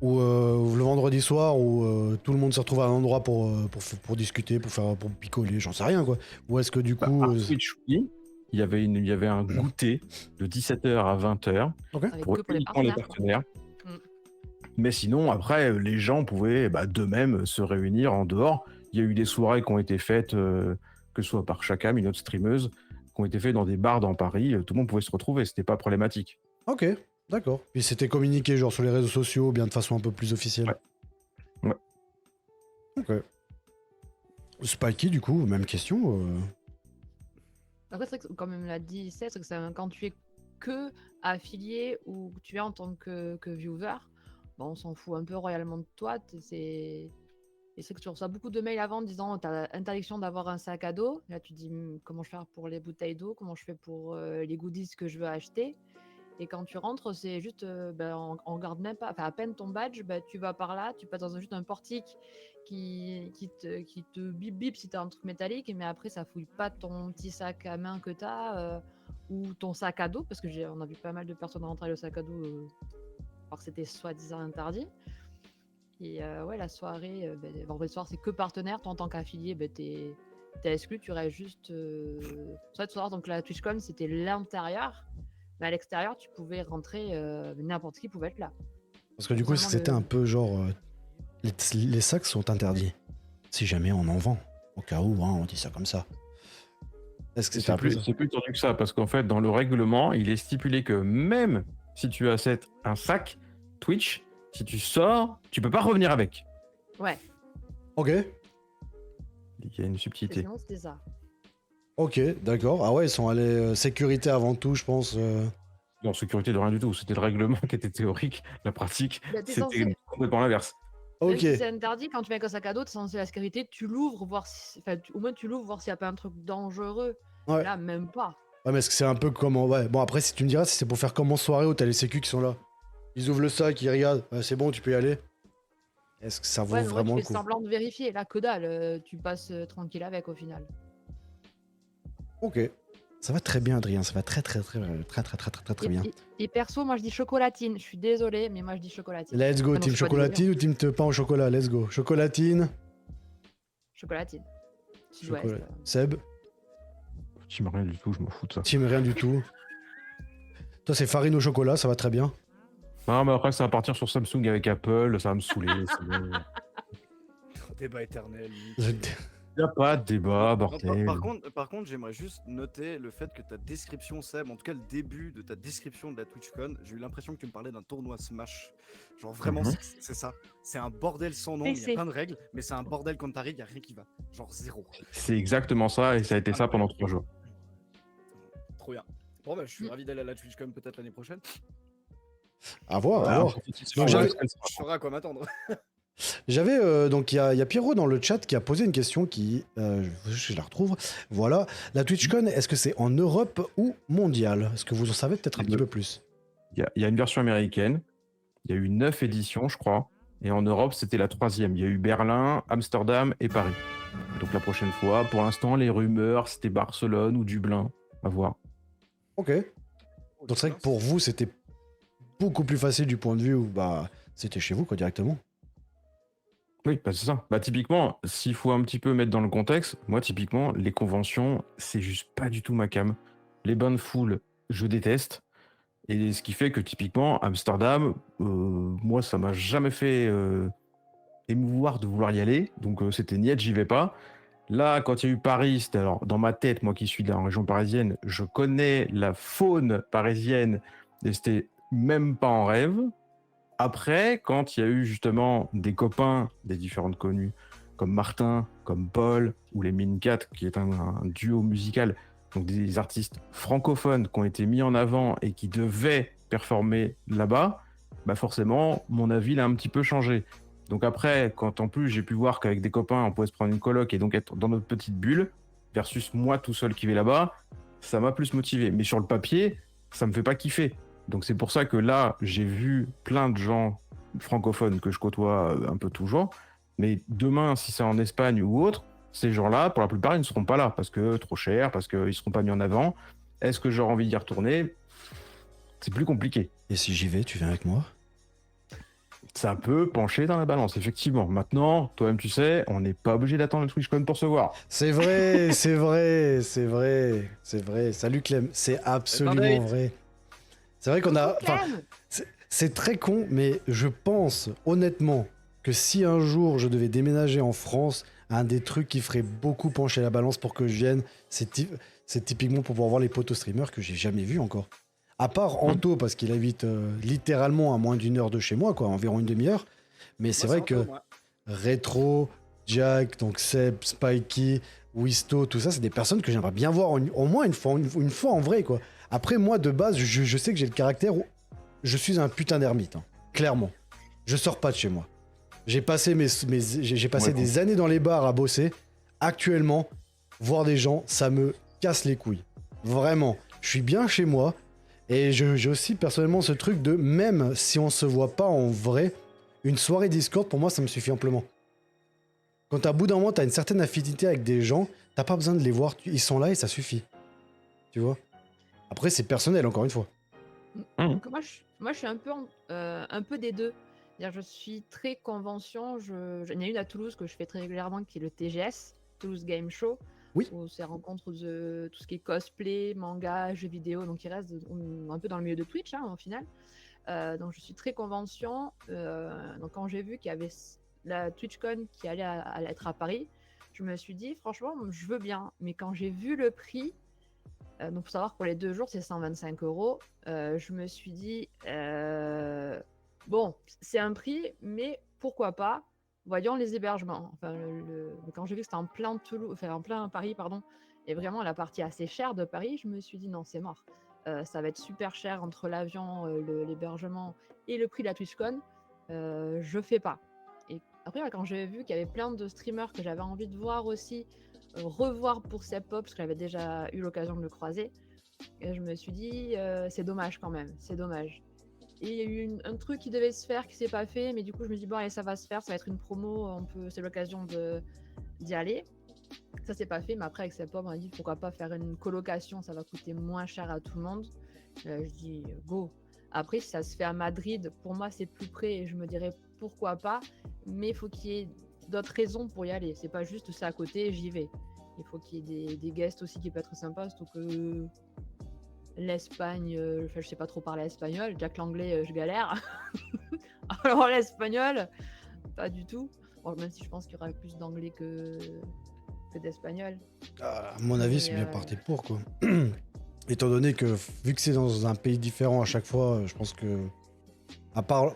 Ou le vendredi soir où tout le monde se retrouve à un endroit pour discuter, pour picoler, j'en sais rien quoi. Ou est-ce que du coup... Par Twitch, oui, il y avait un goûter de 17h à 20h pour uniquement les partenaires. Mais sinon, après, les gens pouvaient d'eux-mêmes se réunir en dehors. Il y a eu des soirées qui ont été faites, que ce soit par Chakam, une autre streameuse, qui ont été faites dans des bars dans Paris. Tout le monde pouvait se retrouver, c'était pas problématique. Ok, d'accord. Puis c'était communiqué genre sur les réseaux sociaux, bien de façon un peu plus officielle. Ouais. Ok. Spiky, du coup, même question. Après, c'est vrai que, comme l'a dit Seth, c'est que quand tu es que affilié ou que tu es en tant que viewer, on s'en fout un peu royalement de toi. Et c'est que tu reçois beaucoup de mails avant disant tu as interdiction d'avoir un sac à dos. Là, tu dis comment je fais pour les bouteilles d'eau, comment je fais pour les goodies que je veux acheter. Et quand tu rentres, c'est juste, on garde même pas, à peine ton badge, tu vas par là, tu passes dans juste un portique qui te bip bip si tu as un truc métallique, mais après ça fouille pas ton petit sac à main que tu as ou ton sac à dos, parce que on a vu pas mal de personnes rentrer avec le sac à dos alors que c'était soi-disant interdit. Et la soirée, vendredi soir, c'est que partenaire. Toi, en tant qu'affilié, t'es exclu, tu restes juste. Ce soir, donc la TwitchCon, c'était l'intérieur. Mais à l'extérieur, tu pouvais rentrer, n'importe qui pouvait être là. Parce que du coup, c'était un peu genre. Les sacs sont interdits. Si jamais on en vend. Au cas où, on dit ça comme ça. Est-ce que c'est plus tendu que ça? Parce qu'en fait, dans le règlement, il est stipulé que même si tu achètes un sac Twitch, si tu sors, tu peux pas revenir avec. Ouais. Ok. Il y a une subtilité. Sinon, c'était ça. Ok, d'accord. Ah ouais, ils sont allés sécurité avant tout, je pense. Non, sécurité de rien du tout. C'était le règlement qui était théorique. La pratique, c'était complètement l'inverse. Ok. Même si c'est interdit, quand tu mets un sac à dos, t'es censé la sécurité, tu l'ouvres, voir si... au moins tu l'ouvres, voir s'il n'y a pas un truc dangereux. Ouais. Là, même pas. Ouais, mais est-ce que c'est un peu comme... Ouais, bon, après, si tu me diras, si c'est pour faire comme en soirée où t'as les sécu qui sont là. Ils ouvrent le sac, ils regardent. C'est bon, tu peux y aller. Est-ce que ça vaut vraiment le coup? Tu fais semblant de vérifier. Là, que dalle. Tu passes tranquille avec, au final. Ok. Ça va très bien, Adrien. Ça va très bien. Et perso, moi, je dis chocolatine. Je suis désolée, mais moi, je dis chocolatine. Let's go, team chocolatine ou team pain au chocolat? Let's go. Chocolatine. Chocolatine. Seb. Team rien du tout, je m'en fous de ça. Team rien du tout. Toi, c'est farine au chocolat, ça va très bien. Non, mais après, ça va partir sur Samsung avec Apple, ça va me saouler. Débat éternel. Il n'y a pas de débat, bordel. Par contre, j'aimerais juste noter le fait que ta description, Seb, en tout cas le début de ta description de la TwitchCon, j'ai eu l'impression que tu me parlais d'un tournoi Smash. Genre vraiment, c'est ça. C'est un bordel sans nom, il y a plein de règles, mais c'est un bordel quand t'arrives, il n'y a rien qui va. Genre zéro. C'est exactement ça, et ça a été ça pendant 3 jours. Trop bien. Bon, je suis ravi d'aller à la TwitchCon peut-être l'année prochaine. À voir. Je saurai à quoi m'attendre. J'avais donc il y a Pierrot dans le chat qui a posé une question qui je la retrouve. Voilà, la TwitchCon, est-ce que c'est en Europe ou mondial? Est-ce que vous en savez peut-être un petit peu plus? Il y a une version américaine. Il y a eu 9 éditions, je crois. Et en Europe, c'était la 3e. Il y a eu Berlin, Amsterdam et Paris. Donc la prochaine fois, pour l'instant, les rumeurs, c'était Barcelone ou Dublin. À voir. Ok. Donc c'est vrai que pour vous, c'était beaucoup plus facile du point de vue où c'était chez vous quoi directement. Oui, c'est ça. Typiquement, s'il faut un petit peu mettre dans le contexte, moi, typiquement, les conventions, c'est juste pas du tout ma came. Les bains de foule, je déteste. Et ce qui fait que, typiquement, Amsterdam, moi, ça m'a jamais fait émouvoir de vouloir y aller. Donc, c'était niet, j'y vais pas. Là, quand il y a eu Paris, c'était alors, dans ma tête, moi qui suis de la région parisienne, je connais la faune parisienne et c'était même pas en rêve. Après, quand il y a eu justement des copains des différentes connues, comme Martin, comme Paul, ou les Mine 4, qui est un duo musical, donc des artistes francophones qui ont été mis en avant et qui devaient performer là-bas, forcément, mon avis l'a un petit peu changé. Donc après, quand en plus j'ai pu voir qu'avec des copains, on pouvait se prendre une coloc et donc être dans notre petite bulle, versus moi tout seul qui vais là-bas, ça m'a plus motivé. Mais sur le papier, ça me fait pas kiffer. Donc c'est pour ça que là, j'ai vu plein de gens francophones que je côtoie un peu toujours. Mais demain, si c'est en Espagne ou autre, ces gens-là, pour la plupart, ils ne seront pas là parce que trop cher, parce qu'ils ne seront pas mis en avant. Est-ce que j'aurai envie d'y retourner? C'est plus compliqué. Et si j'y vais, tu viens avec moi? Ça peut pencher dans la balance, effectivement. Maintenant, toi-même, tu sais, on n'est pas obligé d'attendre le TwitchCon pour se voir. C'est vrai, c'est vrai, c'est vrai, c'est vrai. Salut Clem, c'est absolument vrai. C'est vrai qu'on a... C'est très con, mais je pense honnêtement que si un jour je devais déménager en France, un des trucs qui ferait beaucoup pencher la balance pour que je vienne, c'est typiquement pour pouvoir voir les potos streamers que j'ai jamais vus encore. À part Anto, parce qu'il habite littéralement à moins d'1 heure de chez moi, quoi, environ une demi-heure. Mais c'est vrai que Retro, Jack, donc Seb, Spikey, Wisto, tout ça, c'est des personnes que j'aimerais bien voir au moins une fois en vrai, quoi. Après, moi, de base, je sais que j'ai le caractère où je suis un putain d'ermite, hein, clairement. Je sors pas de chez moi. J'ai passé, des années dans les bars à bosser. Actuellement, voir des gens, ça me casse les couilles. Vraiment. Je suis bien chez moi. Et j'ai aussi personnellement ce truc de, même si on se voit pas en vrai, une soirée Discord, pour moi, ça me suffit amplement. Quand à bout d'un moment, t'as une certaine affinité avec des gens, t'as pas besoin de les voir, ils sont là et ça suffit. Tu vois? Après, c'est personnel, encore une fois. Donc, moi, je suis un peu des deux. C'est-à-dire, je suis très convention. Il y en a une à Toulouse que je fais très régulièrement, qui est le TGS, Toulouse Game Show. Oui. Où c'est rencontre de tout ce qui est cosplay, manga, jeux vidéo. Donc, il reste un peu dans le milieu de Twitch, hein, au final. Donc, je suis très convention. Donc, quand j'ai vu qu'il y avait la TwitchCon qui allait être à Paris, je me suis dit, franchement, je veux bien. Mais quand j'ai vu le prix, donc pour savoir, pour les 2 jours, c'est 125 €. Je me suis dit, bon, c'est un prix, mais pourquoi pas? Voyons les hébergements. Enfin, quand j'ai vu que c'était en plein Toulouse, enfin en plein Paris, pardon, et vraiment la partie assez chère de Paris, je me suis dit non, c'est mort. Ça va être super cher entre l'avion, l'hébergement et le prix de la TwitchCon. Je fais pas. Et après, quand j'ai vu qu'il y avait plein de streamers que j'avais envie de voir aussi, revoir pour Sep-Pop, parce que j'avais déjà eu l'occasion de le croiser, et je me suis dit, c'est dommage quand même, c'est dommage. Et il y a eu un truc qui devait se faire, qui s'est pas fait, mais du coup je me dis, bon allez, ça va se faire, ça va être une promo, c'est l'occasion d'y aller. Ça s'est pas fait, mais après avec Sep-Pop, on a dit, pourquoi pas faire une colocation, ça va coûter moins cher à tout le monde. Je dis, go. Après, si ça se fait à Madrid, pour moi c'est plus près, et je me dirais, pourquoi pas, mais il faut qu'il y ait d'autres raisons pour y aller. C'est pas juste c'est à côté, j'y vais. Il faut qu'il y ait des guests aussi qui peuvent être sympas, surtout que l'Espagne, je sais pas trop parler espagnol. Jack l'anglais, je galère. Alors l'espagnol, pas du tout. Bon, même si je pense qu'il y aura plus d'anglais que d'espagnol. À mon avis, c'est bien parti pour, quoi. Étant donné que, vu que c'est dans un pays différent à chaque fois, je pense que, à part...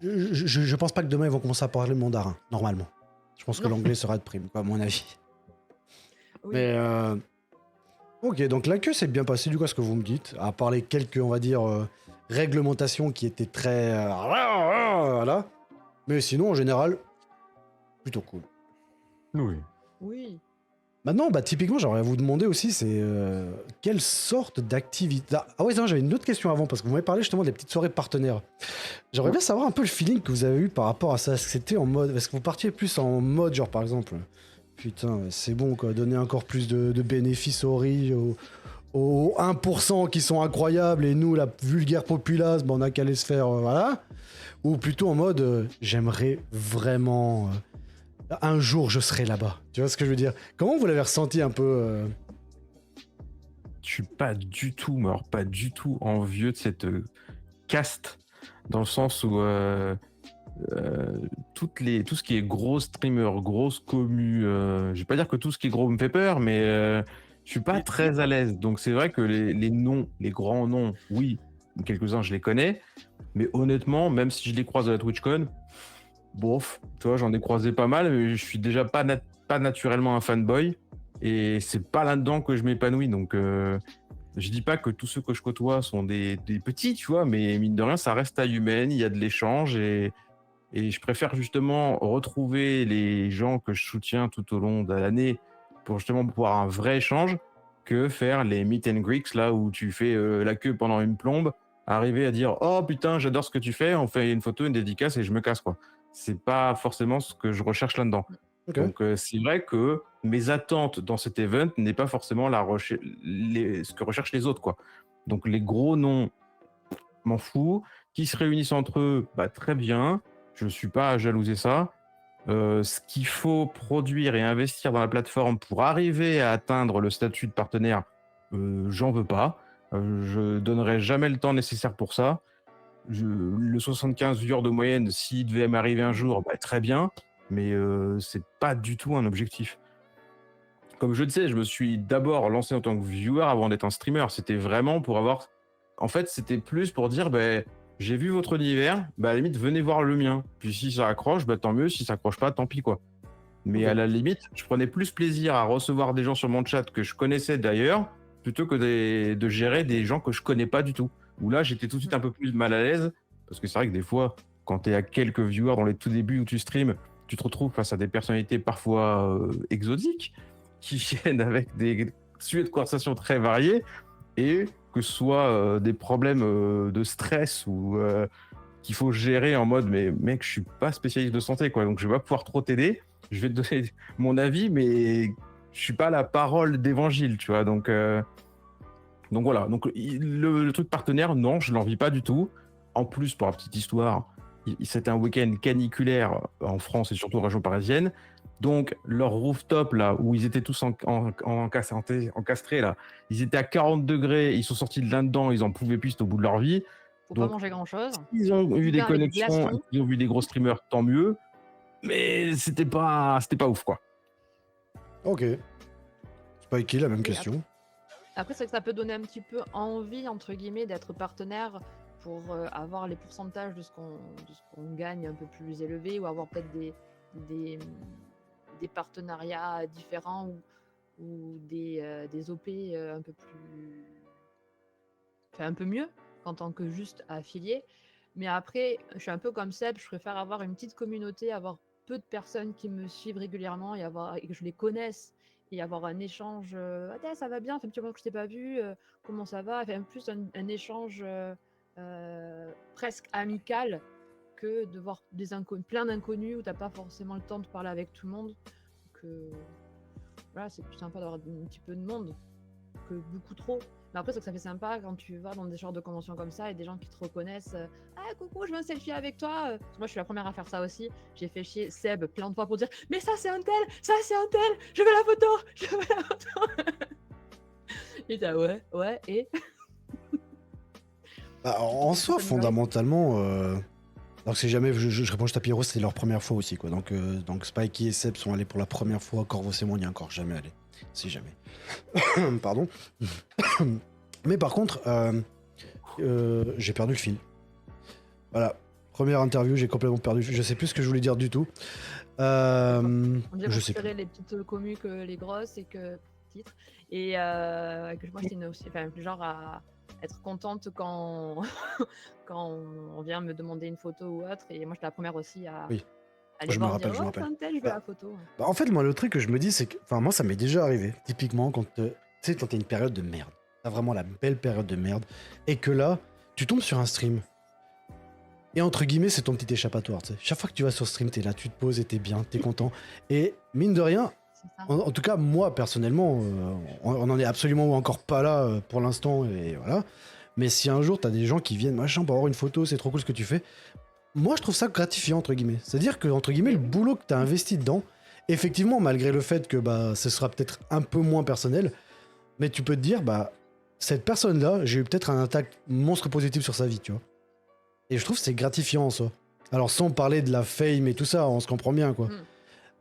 Je pense pas que demain ils vont commencer à parler le mandarin, normalement. Je pense que l'anglais sera de prime, quoi, à mon avis. Oui. Mais ok, donc la queue s'est bien passée, du coup, à ce que vous me dites, à part les quelques, on va dire, réglementations qui étaient très... voilà. Mais sinon, en général, plutôt cool. Oui. Oui. Maintenant, typiquement, j'aimerais vous demander aussi, c'est quelle sorte d'activité... Ah ouais, non, j'avais une autre question avant, parce que vous m'avez parlé justement des petites soirées partenaires. J'aimerais bien savoir un peu le feeling que vous avez eu par rapport à ça. Est-ce que c'était en mode... Est-ce que vous partiez plus en mode, genre, par exemple... Putain, c'est bon, quoi, donner encore plus de bénéfices aux riches, aux 1% qui sont incroyables, et nous, la vulgaire populace, on a qu'à aller se faire, voilà. Ou plutôt en mode, j'aimerais vraiment... un jour, je serai là-bas. Tu vois ce que je veux dire? Comment vous l'avez ressenti un peu Je suis pas du tout, mais alors pas du tout envieux de cette caste, dans le sens où... tout ce qui est gros streamer, grosse commu, je vais pas dire que tout ce qui est gros me fait peur, mais je suis pas très à l'aise. Donc c'est vrai que les noms, les grands noms, oui, quelques-uns je les connais, mais honnêtement, même si je les croise à la TwitchCon, bof, tu vois, j'en ai croisé pas mal, mais je suis déjà pas naturellement un fanboy, et c'est pas là-dedans que je m'épanouis. Donc je dis pas que tous ceux que je côtoie sont des petits, tu vois, mais mine de rien, ça reste taille humaine, il y a de l'échange, et je préfère justement retrouver les gens que je soutiens tout au long de l'année pour justement pouvoir un vrai échange, que faire les meet and greets là où tu fais la queue pendant une plombe, arriver à dire oh putain j'adore ce que tu fais, on fait une photo, une dédicace et je me casse, quoi. C'est pas forcément ce que je recherche là-dedans. Okay. Donc c'est vrai que mes attentes dans cet event n'est pas forcément ce que recherchent les autres, quoi. Donc les gros noms, m'en fous. Qui se réunissent entre eux, bah, très bien. Je suis pas à jalouser ça. Ce qu'il faut produire et investir dans la plateforme pour arriver à atteindre le statut de partenaire, j'en veux pas. Je donnerai jamais le temps nécessaire pour ça. Le 75 viewers de moyenne, s'il devait m'arriver un jour, bah, très bien, mais c'est pas du tout un objectif. Comme je le sais, je me suis d'abord lancé en tant que viewer avant d'être un streamer. C'était vraiment pour avoir... En fait, c'était plus pour dire, bah, j'ai vu votre univers, bah, à la limite, venez voir le mien. Puis si ça accroche, bah, tant mieux. Si ça accroche pas, tant pis, quoi. Mais à la limite, je prenais plus plaisir à recevoir des gens sur mon chat que je connaissais d'ailleurs, plutôt que de gérer des gens que je connais pas du tout. Où là, j'étais tout de suite un peu plus mal à l'aise, parce que c'est vrai que des fois, quand tu es à quelques viewers dans les tout débuts où tu streams, tu te retrouves face à des personnalités parfois exotiques, qui viennent avec des sujets de conversation très variés, et que ce soit des problèmes de stress ou qu'il faut gérer en mode, mais mec, je suis pas spécialiste de santé, quoi, donc je vais pas pouvoir trop t'aider. Je vais te donner mon avis, mais je suis pas la parole d'évangile, tu vois. Donc voilà. Donc le truc partenaire, non, je l'en vis pas du tout. En plus, pour la petite histoire, c'était un week-end caniculaire en France et surtout en région parisienne. Donc leur rooftop là, où ils étaient tous encastrés là, ils étaient à 40 degrés, ils sont sortis de là-dedans, ils en pouvaient plus, c'était au bout de leur vie. Faut pas manger grand-chose. Ils ont eu des connexions, ils ont vu des gros streamers, tant mieux. Mais c'était pas ouf, quoi. Ok. Spikey, la même question. Après, c'est que ça peut donner un petit peu envie, entre guillemets, d'être partenaire pour avoir les pourcentages de ce qu'on gagne un peu plus élevés, ou avoir peut-être des partenariats différents ou des OP un peu plus... Enfin, un peu mieux qu'en tant que juste affilié. Mais après, je suis un peu comme Seb, je préfère avoir une petite communauté, avoir peu de personnes qui me suivent régulièrement et que je les connaisse et avoir un échange. Ah, ça va bien, ça fait un petit moment que je t'ai pas vu, comment ça va? Enfin, plus un échange presque amical que de voir plein d'inconnus où t'as pas forcément le temps de parler avec tout le monde. Voilà, c'est plus sympa d'avoir un petit peu de monde que beaucoup trop. Mais après, c'est que ça fait sympa quand tu vas dans des genres de conventions comme ça et des gens qui te reconnaissent. Ah, coucou, je veux un selfie avec toi. Parce que moi, je suis la première à faire ça aussi. J'ai fait chier Seb plein de fois pour dire mais ça, c'est un tel, ça, c'est un tel, je veux la photo, je veux la photo. Et t'as ouais, et. Bah, en soi, fondamentalement, alors c'est jamais, je réponds juste à Pierrot, c'est leur première fois aussi, quoi. Donc Spikey et Seb sont allés pour la première fois, Corvos et moi, on n'y est encore jamais allé. Si jamais. Pardon. Mais par contre, j'ai perdu le fil. Voilà. Première interview, j'ai complètement perdu. Je sais plus ce que je voulais dire du tout. On dirait préférer les petites communes que les grosses et que titres. Et que moi, c'est aussi, enfin, genre à être contente quand on vient me demander une photo ou autre. Et moi, j'étais la première aussi à. Oui. Je me rappelle. Je veux la photo. Bah, en fait, moi, le truc que je me dis, c'est que, enfin, moi, ça m'est déjà arrivé. Typiquement, quand tu sais, quand t'as une période de merde, t'as vraiment la belle période de merde, et que là, tu tombes sur un stream. Et entre guillemets, c'est ton petit échappatoire. T'sais. Chaque fois que tu vas sur stream, t'es là, tu te poses et t'es bien, t'es content. Et mine de rien, en tout cas, moi, personnellement, on n'en est absolument encore pas là pour l'instant, et voilà. Mais si un jour, t'as des gens qui viennent, machin, pour avoir une photo, c'est trop cool ce que tu fais. Moi, je trouve ça gratifiant, entre guillemets. C'est-à-dire que, entre guillemets, le boulot que tu as investi dedans, effectivement, malgré le fait que bah, ce sera peut-être un peu moins personnel, mais tu peux te dire, bah, cette personne-là, j'ai eu peut-être un impact monstre positif sur sa vie, tu vois. Et je trouve que c'est gratifiant en soi. Alors, sans parler de la fame et tout ça, on se comprend bien, quoi.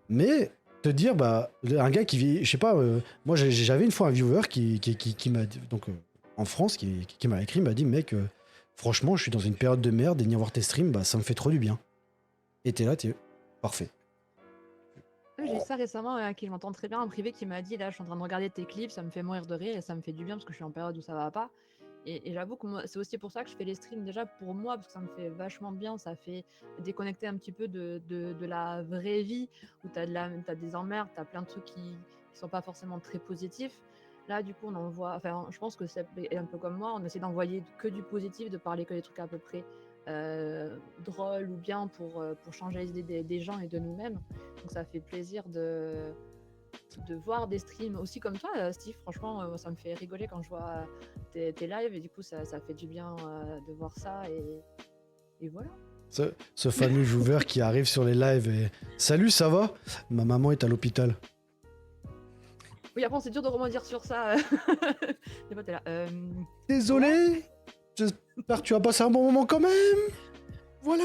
Mais te dire, bah, un gars qui vit, je sais pas, moi, j'avais une fois un viewer qui m'a, donc, en France, qui m'a écrit, m'a dit, mec, franchement, je suis dans une période de merde et venir voir tes streams, bah, ça me fait trop du bien. Et t'es là, t'es parfait. J'ai eu ça récemment, qui je m'entends très bien en privé, qui m'a dit là, je suis en train de regarder tes clips, ça me fait mourir de rire et ça me fait du bien parce que je suis en période où ça va pas. Et j'avoue que moi, c'est aussi pour ça que je fais les streams déjà pour moi, parce que ça me fait vachement bien, ça fait déconnecter un petit peu de la vraie vie où t'as des emmerdes, t'as plein de trucs qui sont pas forcément très positifs. Là, du coup, on envoie, enfin, je pense que c'est un peu comme moi, on essaie d'envoyer que du positif, de parler que des trucs à peu près drôles ou bien pour changer les idées des gens et de nous-mêmes. Donc ça fait plaisir de voir des streams aussi comme toi, Steve. Franchement, ça me fait rigoler quand je vois tes lives et du coup, ça fait du bien de voir ça et voilà. Ce fameux joueur qui arrive sur les lives et « Salut, ça va ? Ma maman est à l'hôpital. » Oui, après, c'est dur de rebondir sur ça. Des fois, t'es là. Désolé, j'espère que tu vas passer un bon moment quand même. Voilà.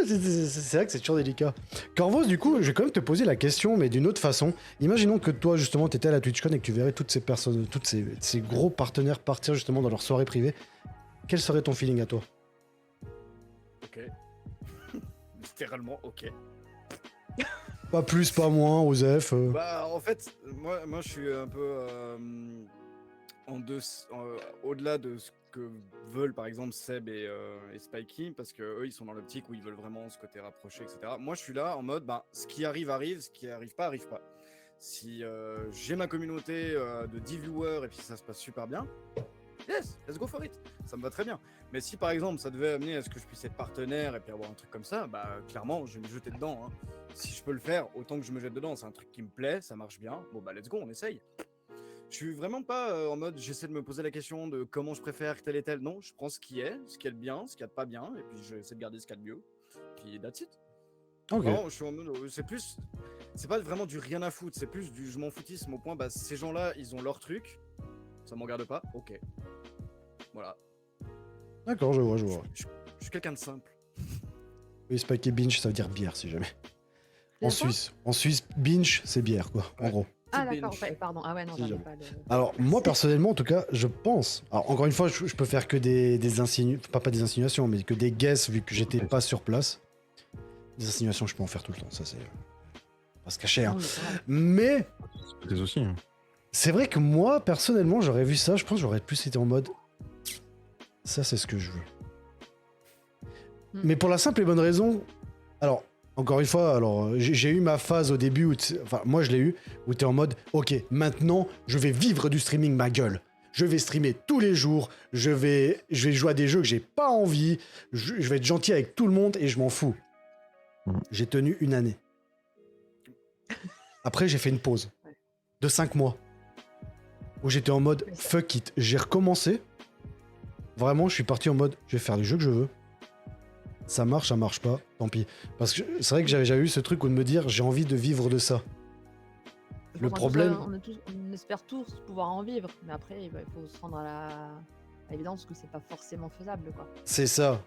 C'est vrai que c'est toujours délicat. Corvos, du coup, je vais quand même te poser la question, mais d'une autre façon. Imaginons que toi, justement, t'étais à la TwitchCon et que tu verrais toutes ces personnes, ces gros partenaires partir justement dans leur soirée privée. Quel serait ton feeling à toi ? Ok. Littéralement, ok. Pas plus, pas moins, Osef. Bah, en fait, moi je suis un peu au-delà de ce que veulent par exemple Seb et Spikey, parce que eux ils sont dans l'optique où ils veulent vraiment ce côté rapproché, etc. Moi je suis là en mode, bah, ce qui arrive, ce qui arrive pas. Si j'ai ma communauté de 10 viewers et puis ça se passe super bien, yes, let's go for it, ça me va très bien. Mais si par exemple ça devait amener à ce que je puisse être partenaire et puis avoir un truc comme ça, bah clairement je vais me jeter dedans, hein. Si je peux le faire, autant que je me jette dedans, c'est un truc qui me plaît, ça marche bien, bon bah let's go, on essaye. Je suis vraiment pas en mode j'essaie de me poser la question de comment je préfère tel et tel, non, je prends ce qui est de bien, ce qu'il y a de pas bien, et puis j'essaie de garder ce qu'il y a de mieux, puis that's it. Ok. Vraiment, je suis en mode, c'est pas vraiment du rien à foutre, c'est plus du je m'en foutisme au point, bah ces gens-là, ils ont leur truc, ça m'en regarde pas, ok. Voilà. D'accord, je vois. Je suis quelqu'un de simple. Oui, Spike et binge, ça veut dire bière, si jamais. En Suisse, binge, c'est bière, quoi, en gros. Ah d'accord, ouais, pardon. Ah ouais, non, j'avais pas le... Alors, moi, personnellement, en tout cas, je pense... Alors, encore une fois, je peux faire que des insinuations... Pas des insinuations, mais que des guesses, vu que j'étais pas sur place. Des insinuations, je peux en faire tout le temps, ça, c'est... Pas se cacher, hein. Mais... C'est aussi, hein. C'est vrai que moi, personnellement, j'aurais vu ça, je pense que j'aurais plus été en mode... Ça, c'est ce que je veux. Mais pour la simple et bonne raison... Alors... Encore une fois, alors j'ai eu ma phase au début, enfin moi je l'ai eu, où t'es en mode, ok, maintenant je vais vivre du streaming ma gueule. Je vais streamer tous les jours, je vais jouer à des jeux que j'ai pas envie, je vais être gentil avec tout le monde et je m'en fous. J'ai tenu 1 année. Après j'ai fait une pause de 5 mois, où j'étais en mode, fuck it, j'ai recommencé. Vraiment, je suis parti en mode, je vais faire les jeux que je veux. Ça marche pas, tant pis. Parce que c'est vrai que j'avais eu ce truc où de me dire j'ai envie de vivre de ça. Le problème... On espère tous pouvoir en vivre, mais après il faut se rendre à l'évidence que c'est pas forcément faisable, quoi. C'est ça.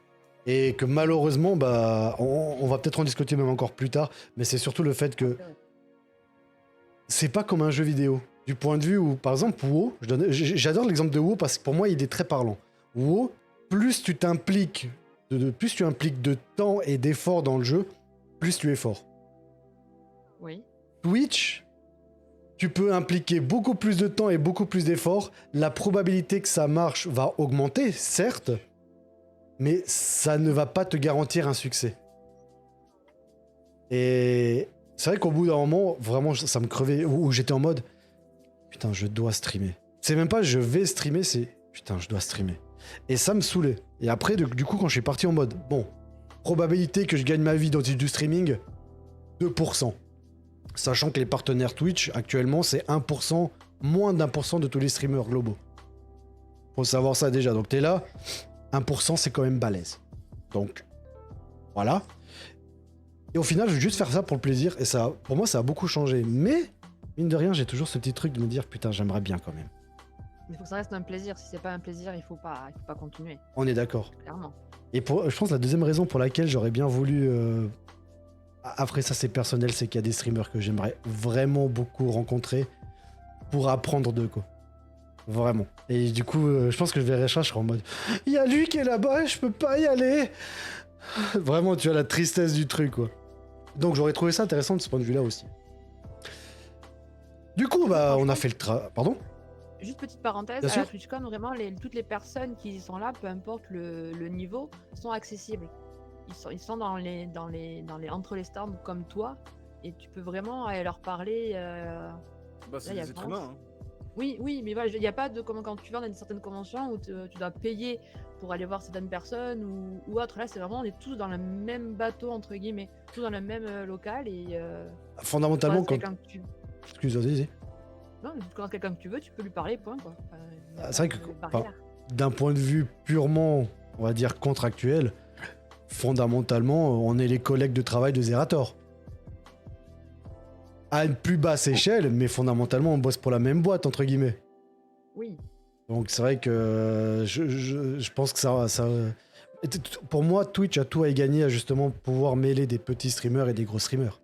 Et que malheureusement, bah, on va peut-être en discuter même encore plus tard, mais c'est surtout le fait que c'est pas comme un jeu vidéo. Du point de vue où, par exemple, WoW, j'adore l'exemple de WoW parce que pour moi il est très parlant. WoW, plus tu t'impliques plus tu impliques de temps et d'effort dans le jeu, plus tu es fort. Oui. Twitch, tu peux impliquer beaucoup plus de temps et beaucoup plus d'efforts. La probabilité que ça marche va augmenter, certes, mais ça ne va pas te garantir un succès. Et c'est vrai qu'au bout d'un moment, vraiment, ça me crevait, où j'étais en mode, putain, je dois streamer. C'est même pas je vais streamer, c'est putain, je dois streamer. Et ça me saoulait. Et après, du coup, quand je suis parti en mode, bon, probabilité que je gagne ma vie dans du streaming, 2%. Sachant que les partenaires Twitch, actuellement, c'est 1%, moins d'1% de tous les streamers globaux. Faut savoir ça déjà. Donc t'es là, 1%, c'est quand même balèze. Donc, voilà. Et au final, je vais juste faire ça pour le plaisir. Et ça, pour moi, ça a beaucoup changé. Mais, mine de rien, j'ai toujours ce petit truc de me dire, putain, j'aimerais bien quand même. Il faut que ça reste un plaisir. Si c'est pas un plaisir, il faut pas continuer. On est d'accord. Clairement. Et je pense que la deuxième raison pour laquelle j'aurais bien voulu... Après ça, c'est personnel, c'est qu'il y a des streamers que j'aimerais vraiment beaucoup rencontrer pour apprendre d'eux, quoi. Vraiment. Et du coup, je pense que je verrai ça, je serai en mode... Il y a lui qui est là-bas et je peux pas y aller. Vraiment, tu as la tristesse du truc, quoi. Donc j'aurais trouvé ça intéressant de ce point de vue-là aussi. Du coup, bah, on a fait le Pardon ? Juste petite parenthèse, Bien à sûr. la TwitchCon, vraiment, toutes les personnes qui sont là, peu importe le niveau, sont accessibles. Ils sont entre les stands comme toi, et tu peux vraiment aller leur parler. Bah, c'est des êtres humains, hein. Oui, mais voilà, il n'y a pas de quand tu vas dans certaines conventions où tu dois payer pour aller voir certaines personnes ou autre. Là, c'est vraiment, on est tous dans le même bateau, entre guillemets, tous dans le même local. Et fondamentalement, ouais, Excuse-moi, vas-y. Non, mais tu connais quelqu'un que tu veux, tu peux lui parler, point, quoi. C'est vrai que d'un point de vue purement, on va dire, contractuel, fondamentalement, on est les collègues de travail de Zerator. À une plus basse échelle, mais fondamentalement, on bosse pour la même boîte, entre guillemets. Oui. Donc c'est vrai que je pense que ça... Pour moi, Twitch a tout à y gagner à justement pouvoir mêler des petits streamers et des gros streamers.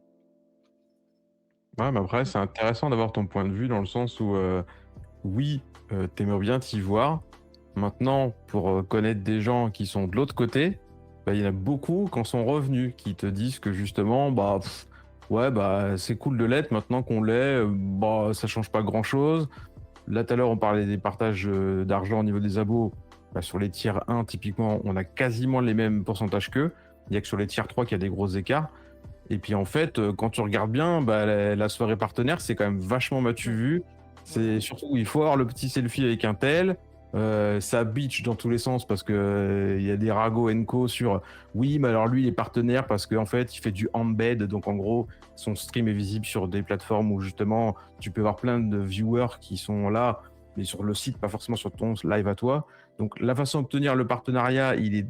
Ouais, mais après, c'est intéressant d'avoir ton point de vue dans le sens où, oui, t'aimerais bien t'y voir. Maintenant, pour connaître des gens qui sont de l'autre côté, bah, il y en a beaucoup quand sont revenus, qui te disent que justement, bah, ouais, bah, c'est cool de l'être, maintenant qu'on l'est, bah, ça change pas grand-chose. Là, tout à l'heure, on parlait des partages d'argent au niveau des abos. Bah, sur les tiers 1, typiquement, on a quasiment les mêmes pourcentages qu'eux. Il n'y a que sur les tiers 3 qu'il y a des gros écarts. Et puis en fait, quand tu regardes bien, bah, la soirée partenaire, c'est quand même vachement m'as-tu vu. C'est surtout où il faut avoir le petit selfie avec un tel. Ça bitch dans tous les sens parce que il y a des ragots enco sur oui, mais alors lui il est partenaire parce qu'en fait il fait du embed, donc en gros son stream est visible sur des plateformes où justement tu peux avoir plein de viewers qui sont là, mais sur le site, pas forcément sur ton live à toi. Donc la façon d'obtenir le partenariat, il est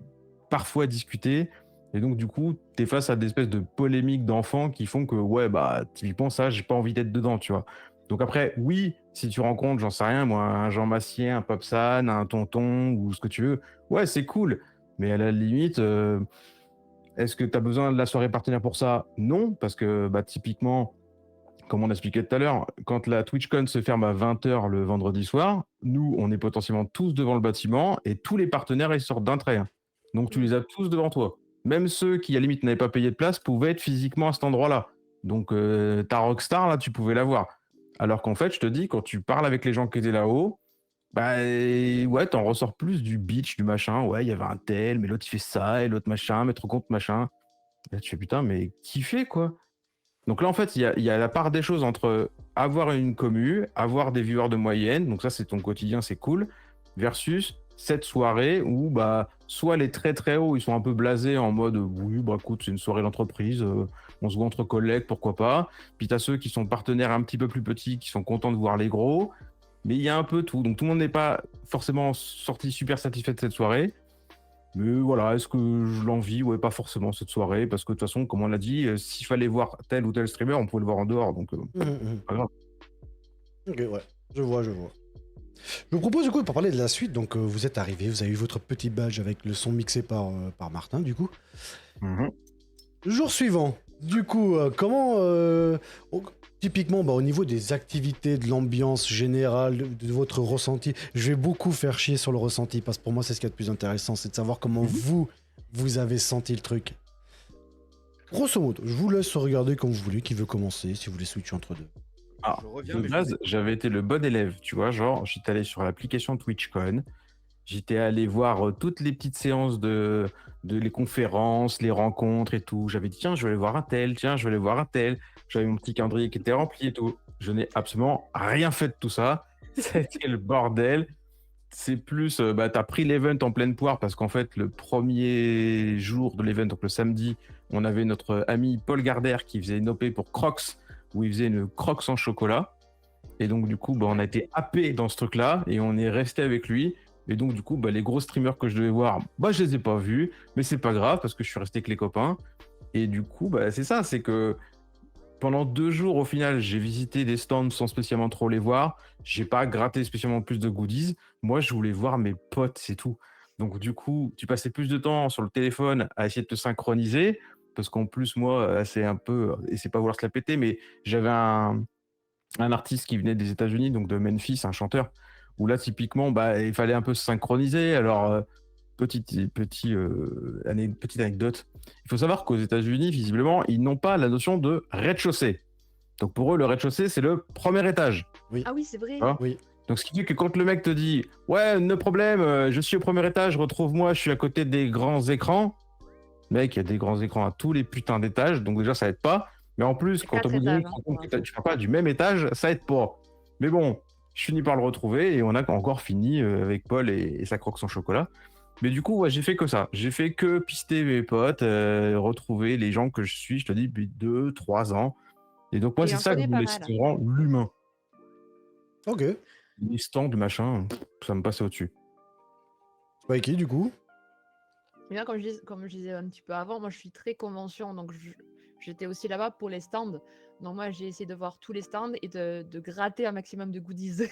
parfois discuté. Et donc, du coup, t'es face à des espèces de polémiques d'enfants qui font que, ouais, bah, typiquement, ça, j'ai pas envie d'être dedans, tu vois. Donc après, oui, si tu rencontres, j'en sais rien, moi, un Jean Massier, un Popsan, un Tonton, ou ce que tu veux, ouais, c'est cool. Mais à la limite, est-ce que t'as besoin de la soirée partenaire pour ça? Non, parce que, bah, typiquement, comme on expliquait tout à l'heure, quand la TwitchCon se ferme à 20h le vendredi soir, nous, on est potentiellement tous devant le bâtiment et tous les partenaires, ils sortent d'un trait. Donc, tu les as tous devant toi. Même ceux qui, à la limite, n'avaient pas payé de place pouvaient être physiquement à cet endroit-là. Donc, ta rockstar, là, tu pouvais la voir. Alors qu'en fait, je te dis, quand tu parles avec les gens qui étaient là-haut, bah, ouais, t'en ressors plus du bitch, du machin. Ouais, il y avait un tel, mais l'autre, il fait ça, et l'autre, machin, mettre compte, machin. Là, tu fais, putain, mais qui fait, quoi? Donc là, en fait, il y a la part des choses entre avoir une commu, avoir des viewers de moyenne, donc ça, c'est ton quotidien, c'est cool, versus cette soirée où, bah, soit les très très hauts, ils sont un peu blasés en mode, oui, bah écoute, c'est une soirée d'entreprise, on se voit entre collègues, pourquoi pas. Puis t'as ceux qui sont partenaires un petit peu plus petits, qui sont contents de voir les gros, mais il y a un peu tout. Donc tout le monde n'est pas forcément sorti super satisfait de cette soirée. Mais voilà, est-ce que je l'envie? Ouais, pas forcément cette soirée, parce que de toute façon, comme on l'a dit, s'il fallait voir tel ou tel streamer, on pouvait le voir en dehors, donc pas grave. Ok, ouais, je vois. Je vous propose du coup, pour parler de la suite, donc vous êtes arrivé, vous avez eu votre petit badge avec le son mixé par Martin, du coup. Le jour suivant, du coup, comment... typiquement, bah, au niveau des activités, de l'ambiance générale, de votre ressenti, je vais beaucoup faire chier sur le ressenti, parce que pour moi, c'est ce qu'il y a de plus intéressant, c'est de savoir comment vous avez senti le truc. Grosso modo, je vous laisse regarder comme vous voulez, qui veut commencer, si vous voulez switcher entre deux. Ah, de base, j'avais été le bon élève, tu vois, genre, j'étais allé sur l'application TwitchCon, j'étais allé voir toutes les petites séances de les conférences, les rencontres et tout. J'avais dit, tiens, je vais aller voir un tel, tiens, je vais aller voir un tel. J'avais mon petit calendrier qui était rempli et tout. Je n'ai absolument rien fait de tout ça. C'était le bordel. C'est plus, bah, t'as pris l'event en pleine poire parce qu'en fait, le premier jour de l'event, donc le samedi, on avait notre ami Paul Gardère qui faisait une OP pour Crocs, où il faisait une Crocs en chocolat. Et donc, du coup, bah, on a été happé dans ce truc-là et on est resté avec lui. Et donc, du coup, bah, les gros streamers que je devais voir, bah, je les ai pas vus, mais c'est pas grave parce que je suis resté avec les copains. Et du coup, bah, c'est ça, c'est que pendant 2 jours, au final, j'ai visité des stands sans spécialement trop les voir. J'ai pas gratté spécialement plus de goodies. Moi, je voulais voir mes potes, c'est tout. Donc, du coup, tu passais plus de temps sur le téléphone à essayer de te synchroniser. Parce qu'en plus, moi, c'est un peu, et c'est pas vouloir se la péter, mais j'avais un artiste qui venait des États-Unis, donc de Memphis, un chanteur, où là, typiquement, bah, il fallait un peu se synchroniser. Alors, petite anecdote. Il faut savoir qu'aux États-Unis, visiblement, ils n'ont pas la notion de rez-de-chaussée. Donc pour eux, le rez-de-chaussée, c'est le premier étage. Oui. Ah oui, c'est vrai. Oui. Donc ce qui fait que quand le mec te dit « Ouais, no problème, je suis au premier étage, retrouve-moi, je suis à côté des grands écrans », mec, il y a des grands écrans à tous les putains d'étages, donc déjà, ça aide pas. Mais en plus, quand au bout d'une minute, tu ne fais pas du même étage, ça aide pas. Mais bon, je finis par le retrouver et on a encore fini avec Paul et sa croque sans chocolat. Mais du coup, ouais, j'ai fait que ça. J'ai fait que pister mes potes, retrouver les gens que je suis, je te dis, depuis 2-3 ans. Et donc, moi, c'est ça que je voulais, c'était vraiment l'humain. Ok. Les stands, machin, ça me passait au-dessus. Spikey, du coup. Et bien, comme je disais un petit peu avant, moi je suis très convention, donc j'étais aussi là-bas pour les stands. Donc moi j'ai essayé de voir tous les stands et de gratter un maximum de goodies.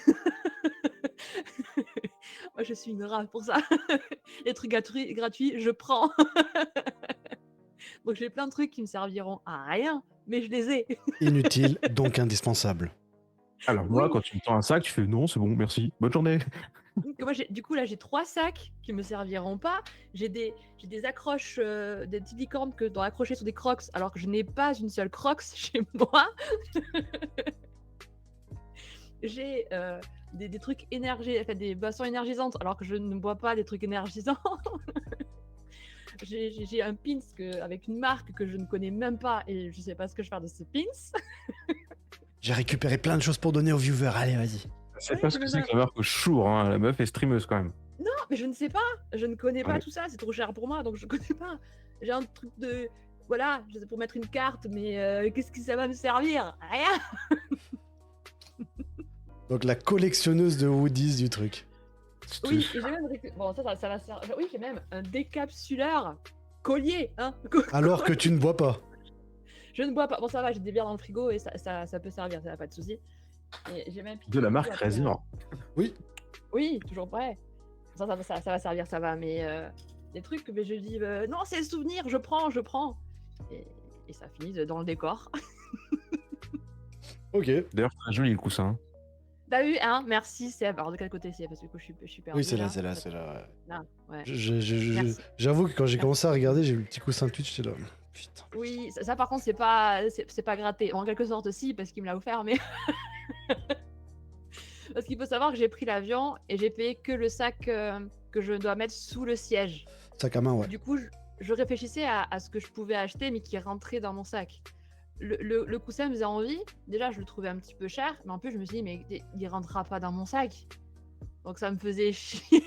Moi je suis une rare pour ça. Les trucs gratuits, je prends. Donc j'ai plein de trucs qui me serviront à rien, mais je les ai. Inutile, donc indispensable. Alors moi, quand tu me tends un sac, tu fais non, c'est bon, merci, bonne journée. Moi, du coup, là, j'ai 3 sacs qui me serviront pas. J'ai des accroches, des petites licornes que je dois accrocher sur des crocs, alors que je n'ai pas une seule crocs chez moi. J'ai des trucs des boissons énergisantes, alors que je ne bois pas des trucs énergisants. J'ai un pins avec une marque que je ne connais même pas et je sais pas ce que je vais faire de ce pins. J'ai récupéré plein de choses pour donner aux viewers. Allez, vas-y. Je sais pas ce que c'est que la marque Chour, hein. La meuf est streameuse quand même. Non, mais je ne sais pas. Je ne connais pas tout ça. C'est trop cher pour moi, donc je connais pas. J'ai un truc de... Voilà, pour mettre une carte, mais qu'est-ce que ça va me servir? Rien. Donc la collectionneuse de Woodies du truc. Oui, et j'ai même... Bon, ça va servir... Oui, j'ai même un décapsuleur collier, hein. Alors que tu ne bois pas. Je ne bois pas. Bon, ça va, j'ai des bières dans le frigo et ça peut servir, ça n'a pas de souci. Et j'ai même de la marque Razor. Oui. Oui, toujours prêt. Ça va servir, ça va. Mais des trucs, mais je dis non, c'est le souvenir, je prends. Et ça finit dans le décor. Ok. D'ailleurs, très joli le coussin. Bah oui, hein, merci. C'est alors de quel côté c'est? Parce que je suis perdu. Oui, c'est là. Là, ouais. J'avoue que quand j'ai commencé à regarder, j'ai vu le petit coussin Twitch, j'étais là. Putain. Oui, ça par contre, c'est pas gratté. En quelque sorte, si, parce qu'il me l'a offert, mais. Parce qu'il faut savoir que j'ai pris l'avion et j'ai payé que le sac que je dois mettre sous le siège. Sac à main, ouais. Du coup, je réfléchissais à ce que je pouvais acheter, mais qui rentrait dans mon sac. Le coussin me faisait envie. Déjà, je le trouvais un petit peu cher, mais en plus, je me suis dit, mais il rentrera pas dans mon sac. Donc ça me faisait chier.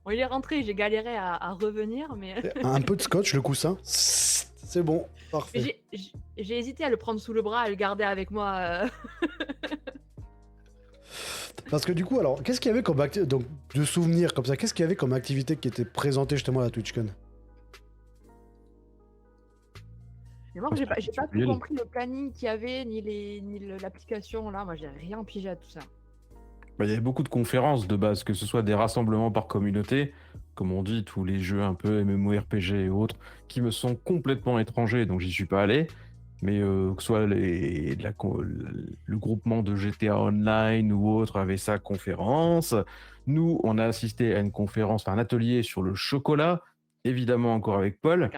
Bon, il est rentré, j'ai galéré à revenir, mais... Un peu de scotch, le coussin. C'est bon, parfait. J'ai hésité à le prendre sous le bras, à le garder avec moi. Parce que du coup, alors, qu'est-ce qu'il y avait comme donc de souvenirs comme ça, qu'est-ce qu'il y avait comme activité qui était présentée justement à la TwitchCon? Mais moi, j'ai pas tout compris le planning qu'il y avait, ni l'application, là. Moi, j'ai rien pigé à tout ça. Bah, il y avait beaucoup de conférences de base, que ce soit des rassemblements par communauté, comme on dit, tous les jeux un peu MMORPG et autres, qui me sont complètement étrangers, donc j'y suis pas allé. Mais que ce soit le groupement de GTA Online ou autre avait sa conférence. Nous, on a assisté à une conférence, un atelier sur le chocolat, évidemment encore avec Paul.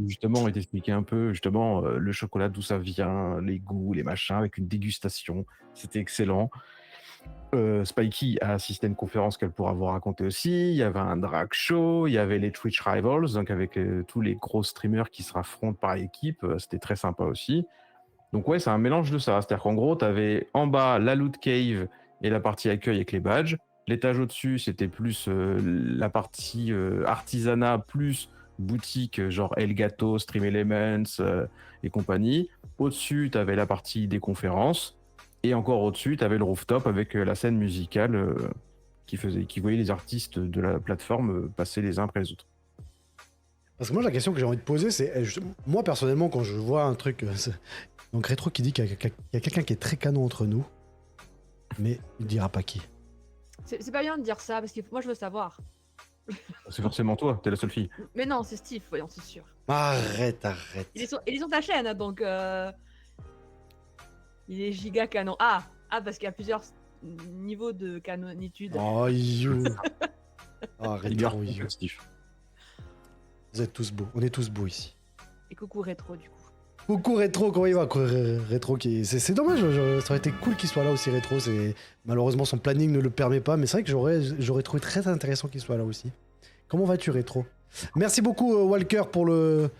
Justement, on t'expliquait un peu justement le chocolat, d'où ça vient, les goûts, les machins, avec une dégustation. C'était excellent. Spikey a assisté à une conférence qu'elle pourra vous raconter aussi. Il y avait un drag show, il y avait les Twitch Rivals, donc avec tous les gros streamers qui se raffrontent par équipe. C'était très sympa aussi. Donc ouais, c'est un mélange de ça. C'est-à-dire qu'en gros, tu avais en bas la loot cave et la partie accueil avec les badges. L'étage au-dessus, c'était plus la partie artisanat plus boutique, genre Elgato, Stream Elements et compagnie. Au-dessus, tu avais la partie des conférences. Et encore au-dessus, tu avais le rooftop avec la scène musicale qui voyait les artistes de la plateforme passer les uns après les autres. Parce que moi, la question que j'ai envie de poser, c'est... Moi, personnellement, quand je vois un truc... Donc, Rétro qui dit qu'il y a quelqu'un qui est très canon entre nous, mais il dira pas qui. C'est pas bien de dire ça, parce que moi, je veux savoir. C'est forcément toi, t'es la seule fille. Mais non, c'est Steve, voyons, c'est sûr. Arrête. Ils sont ta chaîne, donc... Il est giga canon. Ah, parce qu'il y a plusieurs niveaux de canonitude. Oh, you. Rétro, you. Vous êtes tous beaux. On est tous beaux ici. Et coucou Rétro, du coup. Coucou Rétro, comment il va? Rétro qui... C'est dommage, ça aurait été cool qu'il soit là aussi, Rétro. Malheureusement, son planning ne le permet pas, mais c'est vrai que j'aurais trouvé très intéressant qu'il soit là aussi. Comment vas-tu, Rétro? Merci beaucoup, Walker, pour le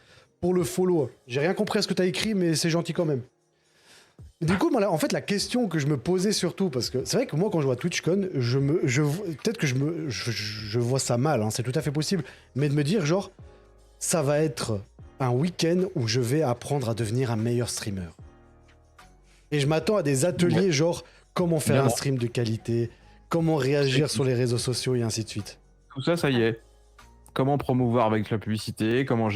follow. J'ai rien compris à ce que t'as écrit, mais c'est gentil quand même. Du coup, moi, en fait, la question que je me posais surtout, parce que c'est vrai que moi, quand je vois TwitchCon, peut-être que je vois ça mal, hein, c'est tout à fait possible, mais de me dire, genre, ça va être un week-end où je vais apprendre à devenir un meilleur streamer. Et je m'attends à des ateliers genre comment faire un stream de qualité, comment réagir sur les réseaux sociaux et ainsi de suite. Tout ça, ça y est. Comment promouvoir avec la publicité, comment gérer